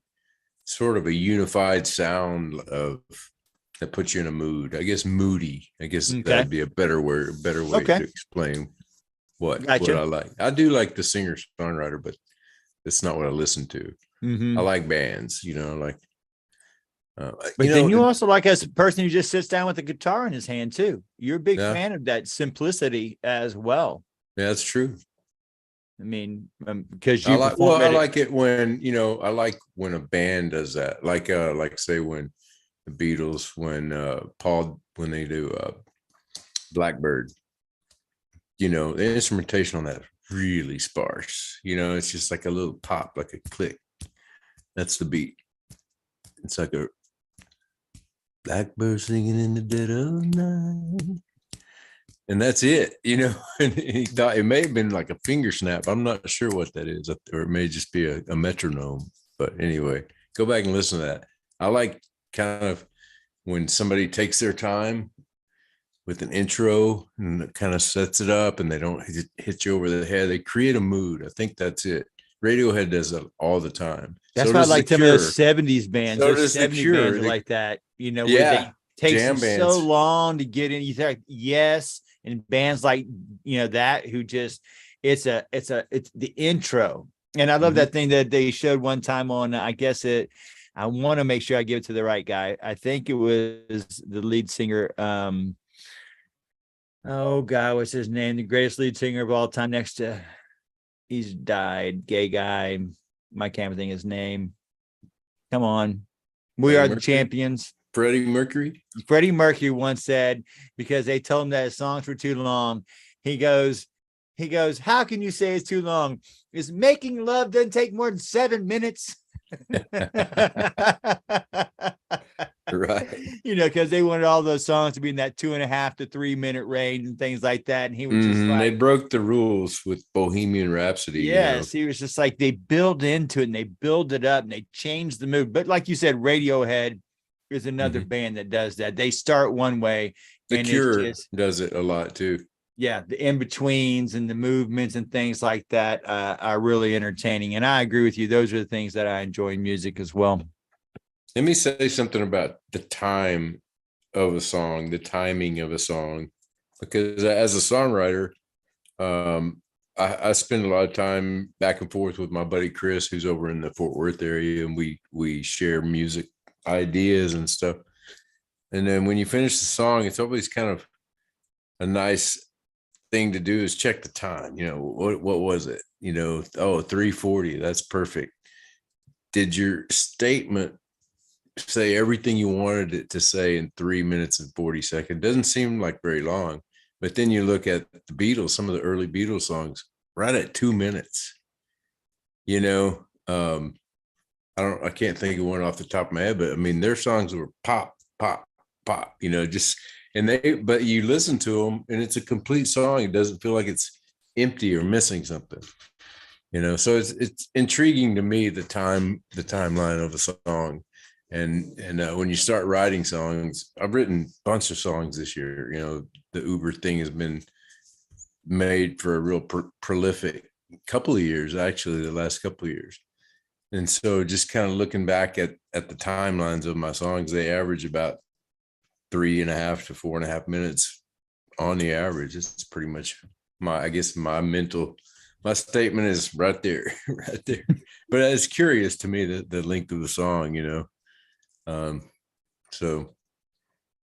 sort of a unified sound that puts you in a mood. I guess moody. I guess that'd be a better way to explain what I like. I do like the singer songwriter, but that's not what I listen to. Mm-hmm. I like bands, like. But then you also like as a person who just sits down with a guitar in his hand too. You're a big fan of that simplicity as well. Yeah, that's true. I mean, because I like it when I like when a band does that. Like say when the Beatles, when they do Blackbird, the instrumentation on that is really sparse. It's just like a little pop, like a click. That's the beat. It's like a blackbird singing in the dead of night. And that's it, and he thought it may have been like a finger snap. I'm not sure what that is, or it may just be a metronome. But anyway, go back and listen to that. I like kind of when somebody takes their time with an intro and it kind of sets it up and they don't hit you over the head. They create a mood. I think that's it. Radiohead does that all the time. That's why I like some of those 70s bands. So those 70s bands are like that, where they take so long to get in. You think, yes, and bands like that who just it's the intro. And I love that thing that they showed one time on, I want to make sure I give it to the right guy. I think it was the lead singer. Oh God, what's his name? The greatest lead singer of all time next to, he's died, gay guy. I can't think his name. Come on. We are the champions. Freddie Mercury. Freddie Mercury once said, because they told him that his songs were too long, he goes, how can you say it's too long? Is making love doesn't take more than 7 minutes. Right. Because they wanted all those songs to be in that 2.5 to 3 minute range and things like that. And he was just like, they broke the rules with Bohemian Rhapsody. Yes, he was just like, they build into it and they build it up and they change the mood. But like you said, Radiohead is another band that does that. They start one way. The Cure does it a lot too. Yeah, the in-betweens and the movements and things like that are really entertaining. And I agree with you. Those are the things that I enjoy in music as well. Let me say something about the time of a song, the timing of a song, because as a songwriter, I spend a lot of time back and forth with my buddy Chris, who's over in the Fort Worth area, and we share music ideas and stuff. And then when you finish the song, it's always kind of a nice thing to do is check the time. You know, what was it? You know, oh, 3:40. That's perfect. Did your statement say everything you wanted it to say in 3 minutes and 40 seconds? Doesn't seem like very long, but then you look at the Beatles, some of the early Beatles songs, right at 2 minutes. You know, I can't think of one off the top of my head, but I mean, their songs were pop, pop, pop. You know, just but you listen to them, and it's a complete song. It doesn't feel like it's empty or missing something. You know, so it's intriguing to me the timeline of a song. And when you start writing songs, I've written a bunch of songs this year. You know, the Uber thing has been made for a real prolific couple of years, actually, the last couple of years. And so just kind of looking back at the timelines of my songs, they average about 3.5 to 4.5 minutes on the average. It's pretty much my statement is right there, right there. But it's curious to me the length of the song, you know. So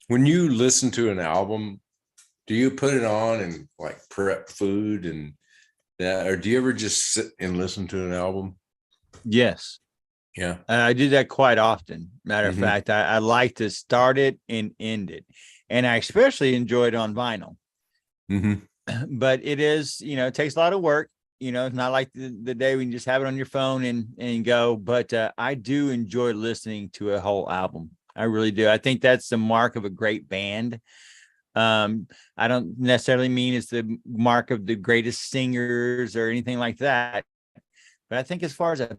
when you listen to an album, do you put it on and like prep food and that, or do you ever just sit and listen to an album? Yes. Yeah. I do that quite often. Matter of Mhm. fact, I like to start it and end it. And I especially enjoy it on vinyl. Mhm. But it is, you know, it takes a lot of work. You know, it's not like the day when you just have it on your phone and go. But I do enjoy listening to a whole album. I really do. I think that's the mark of a great band. I don't necessarily mean it's the mark of the greatest singers or anything like that. But I think as far as a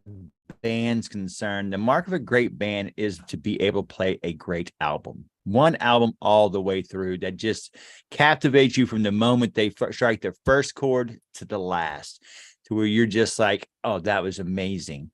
band's concerned, the mark of a great band is to be able to play a great album. One album all the way through that just captivates you from the moment they strike their first chord to the last, to where you're just like, oh, that was amazing.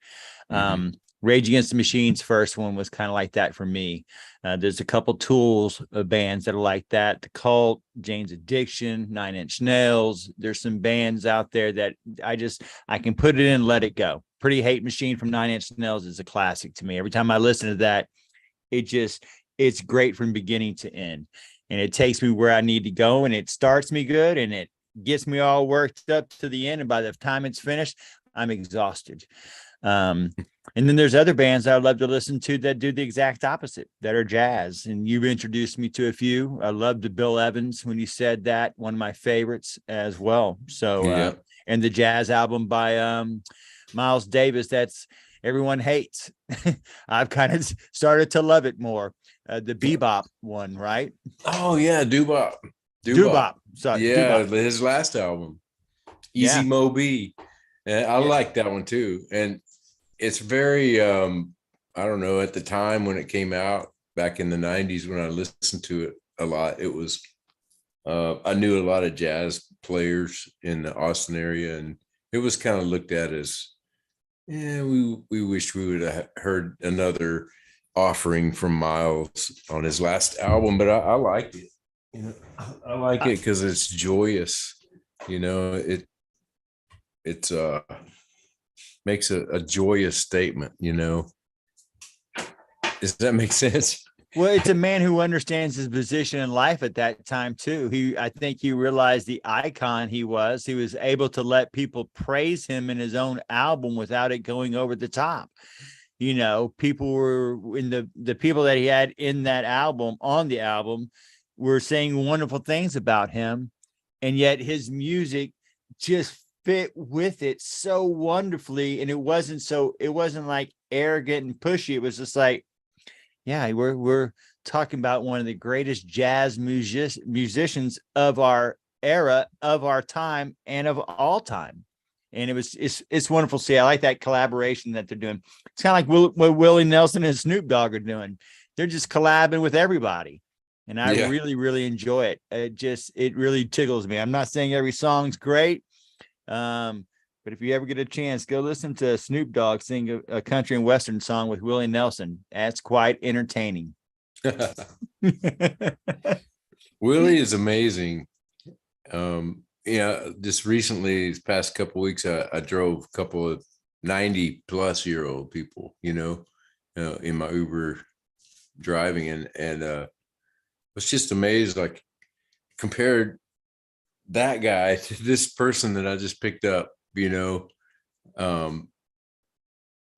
Mhm. Rage Against the Machine's first one was kind of like that for me. There's a couple Tools bands that are like that. The Cult, Jane's Addiction, Nine Inch Nails. There's some bands out there that I can put it in and let it go. Pretty Hate Machine from Nine Inch Nails is a classic to me. Every time I listen to that, it's great from beginning to end. And it takes me where I need to go, and it starts me good, and it gets me all worked up to the end. And by the time it's finished, I'm exhausted. And then there's other bands I would love to listen to that do the exact opposite, that are jazz. And you've introduced me to a few. I loved the Bill Evans when you said that, one of my favorites as well. So, Yeah. and the jazz album by Miles Davis, that's everyone hates. I've kind of started to love it more. The bebop one, right? Oh yeah, Doo-Bop. Doo-Bop. Sorry, Yeah, Doo-Bop. his last album, Easy Yeah. Mo B. And I Yeah. like that one too. And it's very I don't know, at the time when it came out back in the 90s, when I listened to it a lot, it was I knew a lot of jazz players in the Austin area, and it was kind of looked at as, yeah, we wish we would have heard another offering from Miles on his last album, but I liked it. You know, I like it because it's joyous. You know, it's makes a joyous statement. You know, does that make sense? Well, it's a man who understands his position in life at that time too. I think he realized the icon he was. He was able to let people praise him in his own album without it going over the top. You know, people were in the people that he had in that album, on the album, were saying wonderful things about him. And yet his music just fit with it so wonderfully. And it wasn't like arrogant and pushy. It was just like, yeah, we're talking about one of the greatest jazz musicians of our era, of our time, and of all time. And it's wonderful to see. I like that collaboration that they're doing. It's kind of like what Willie Nelson and Snoop Dogg are doing. They're just collabing with everybody. And I really, really enjoy it. It really tickles me. I'm not saying every song's great. But if you ever get a chance, go listen to Snoop Dogg sing a country and western song with Willie Nelson. That's quite entertaining. Willie is amazing. just recently, these past couple of weeks, I drove a couple of 90-plus-year-old people, in my Uber driving, and was just amazed, like compared that guy to this person that I just picked up, it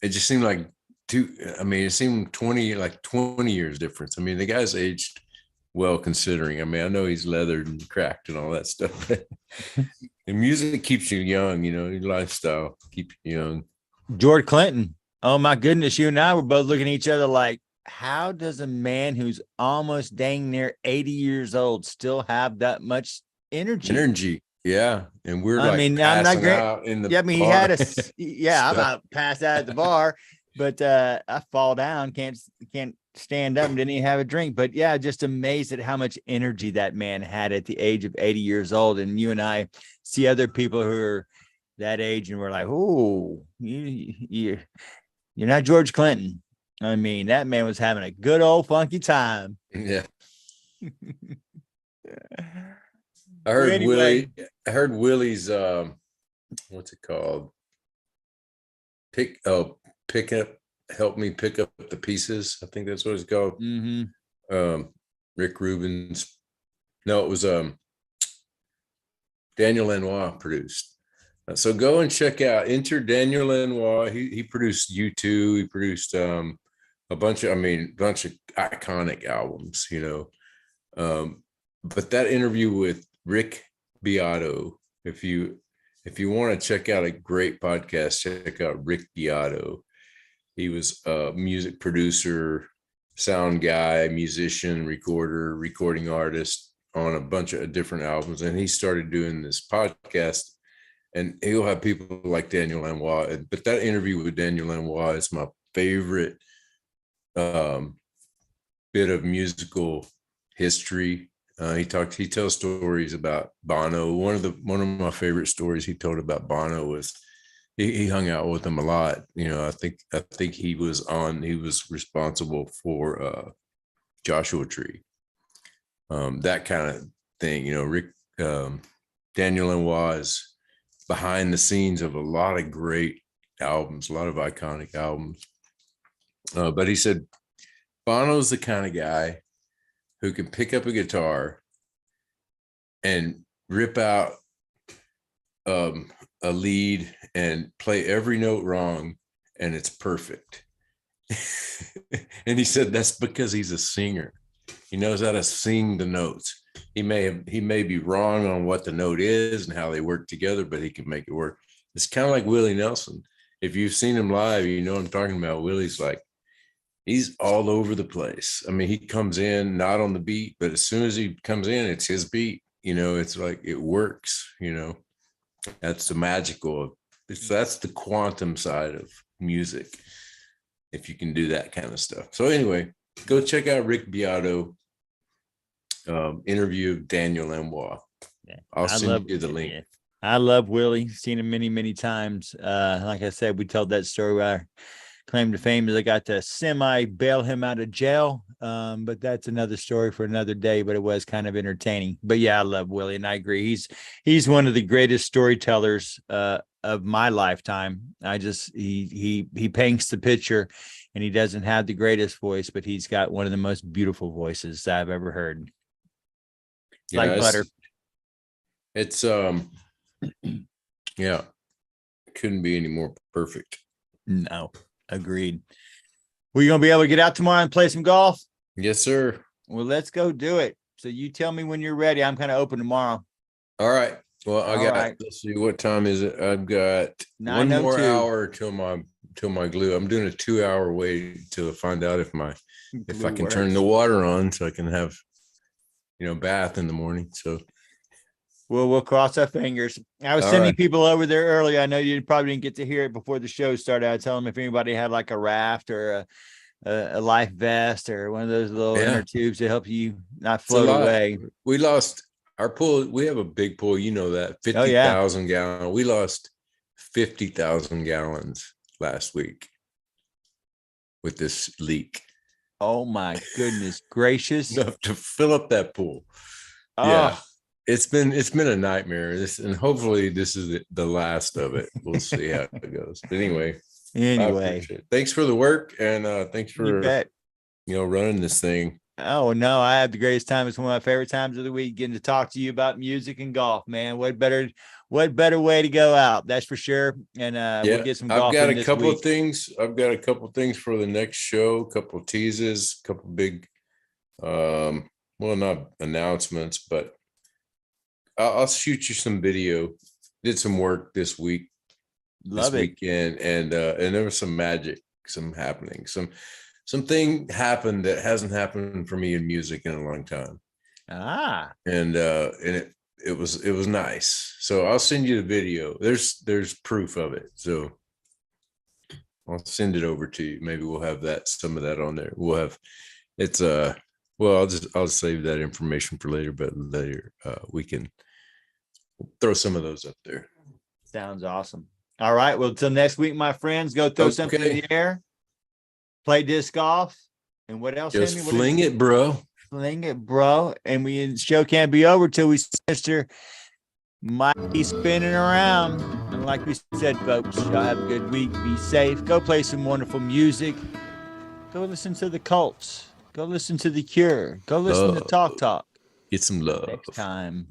just seemed like it seemed 20 years difference. I mean, the guy's aged well considering. I mean, I know he's leathered and cracked and all that stuff, but the music keeps you young, your lifestyle keeps you young. George Clinton. Oh my goodness. You and I were both looking at each other like, how does a man who's almost dang near 80 years old still have that much energy? Yeah. And we're I'm not out in the yeah, I mean, he bar. had I'm about passed out at the bar, but I fall down, can't stand up, and didn't even have a drink. But yeah, just amazed at how much energy that man had at the age of 80 years old. And you and I see other people who are that age, and we're like, oh, you're not George Clinton. I mean, that man was having a good old funky time. Yeah. I heard Willie's what's it called? Help me pick up the pieces. I think that's what it's called. Mm-hmm. Rick Rubin's. No, it was Daniel Lanois produced. So go and check out. Enter Daniel Lanois. He produced U2. He produced a bunch of iconic albums, but that interview with Rick Beato, if you want to check out a great podcast, check out Rick Beato. He was a music producer, sound guy, musician, recording artist on a bunch of different albums. And he started doing this podcast, and he'll have people like Daniel Lanois. But that interview with Daniel Lanois is my favorite bit of musical history. He tells stories about Bono. One of my favorite stories he told about Bono was he hung out with him a lot. I think he was responsible for Joshua Tree, that kind of thing. Rick Daniel Lanois is behind the scenes of a lot of great albums, a lot of iconic albums. But he said Bono's the kind of guy who can pick up a guitar and rip out a lead and play every note wrong, and it's perfect. And he said that's because he's a singer. He knows how to sing the notes. He may be wrong on what the note is and how they work together, but he can make it work. It's kind of like Willie Nelson. If you've seen him live, you know what I'm talking about. Willie's like, he's all over the place. I mean, he comes in not on the beat, but as soon as he comes in, it's his beat. It's like it works. That's the magical. That's the quantum side of music. If you can do that kind of stuff. So anyway, go check out Rick Beato interview of Daniel Lanois. Yeah, I'll send you the link. Yeah. I love Willie. Seen him many, many times. Like I said, we told that story where I claim to fame is I got to semi bail him out of jail. But that's another story for another day, but it was kind of entertaining. But yeah, I love Willie, and I agree. He's one of the greatest storytellers of my lifetime. He paints the picture, and he doesn't have the greatest voice, but he's got one of the most beautiful voices I've ever heard. Yeah, like butter. It's yeah, couldn't be any more perfect. No, agreed. We're gonna be able to get out tomorrow and play some golf? Yes, sir. Well, let's go do it. So you tell me when you're ready. I'm kind of open tomorrow. All right. Well, let's see, what time is it? I've got 1 more hour till my glue. I'm doing a 2-hour wait till I find out if I can turn the water on so I can have bath in the morning. So we'll cross our fingers. I was sending people over there earlier. I know you probably didn't get to hear it before the show started. I tell them if anybody had like a raft or a life vest or one of those little inner tubes to help you not float away. We lost our pool. We have a big pool, that 50,000 gallon. We lost 50,000 gallons last week with this leak. Oh my goodness gracious. Enough to fill up that pool. Oh, yeah. it's been a nightmare. And hopefully this is the last of it. We'll see how it goes. But anyway, I Anyway, appreciate it. Thanks for the work, and thanks you for bet. running this thing. Oh no, I have the greatest time. It's one of my favorite times of the week, getting to talk to you about music and golf, man. What better way to go out? That's for sure. And we'll get some golf. I've got in a this couple week. of things. I've got a couple of things for the next show, a couple of teases, a couple of big well, not announcements, but I'll shoot you some video. Did some work this week, Love this it. weekend, and there was some magic, some happening, something happened that hasn't happened for me in music in a long time. And it was nice. So I'll send you the video. There's proof of it. So I'll send it over to you. Maybe we'll have some of that on there. We'll have well, I'll save that information for later, but later we can throw some of those up there. Sounds awesome. All right. Well, till next week, my friends, go throw something in the air, play disc golf, and what else? Just Hemi? fling it, bro. Fling it, bro. And the show can't be over till we Mr. Mikey spinning around. And like we said, folks, y'all have a good week. Be safe. Go play some wonderful music. Go listen to the Cults. Go listen to The Cure. Go listen to Talk Talk. Get some love. Next time.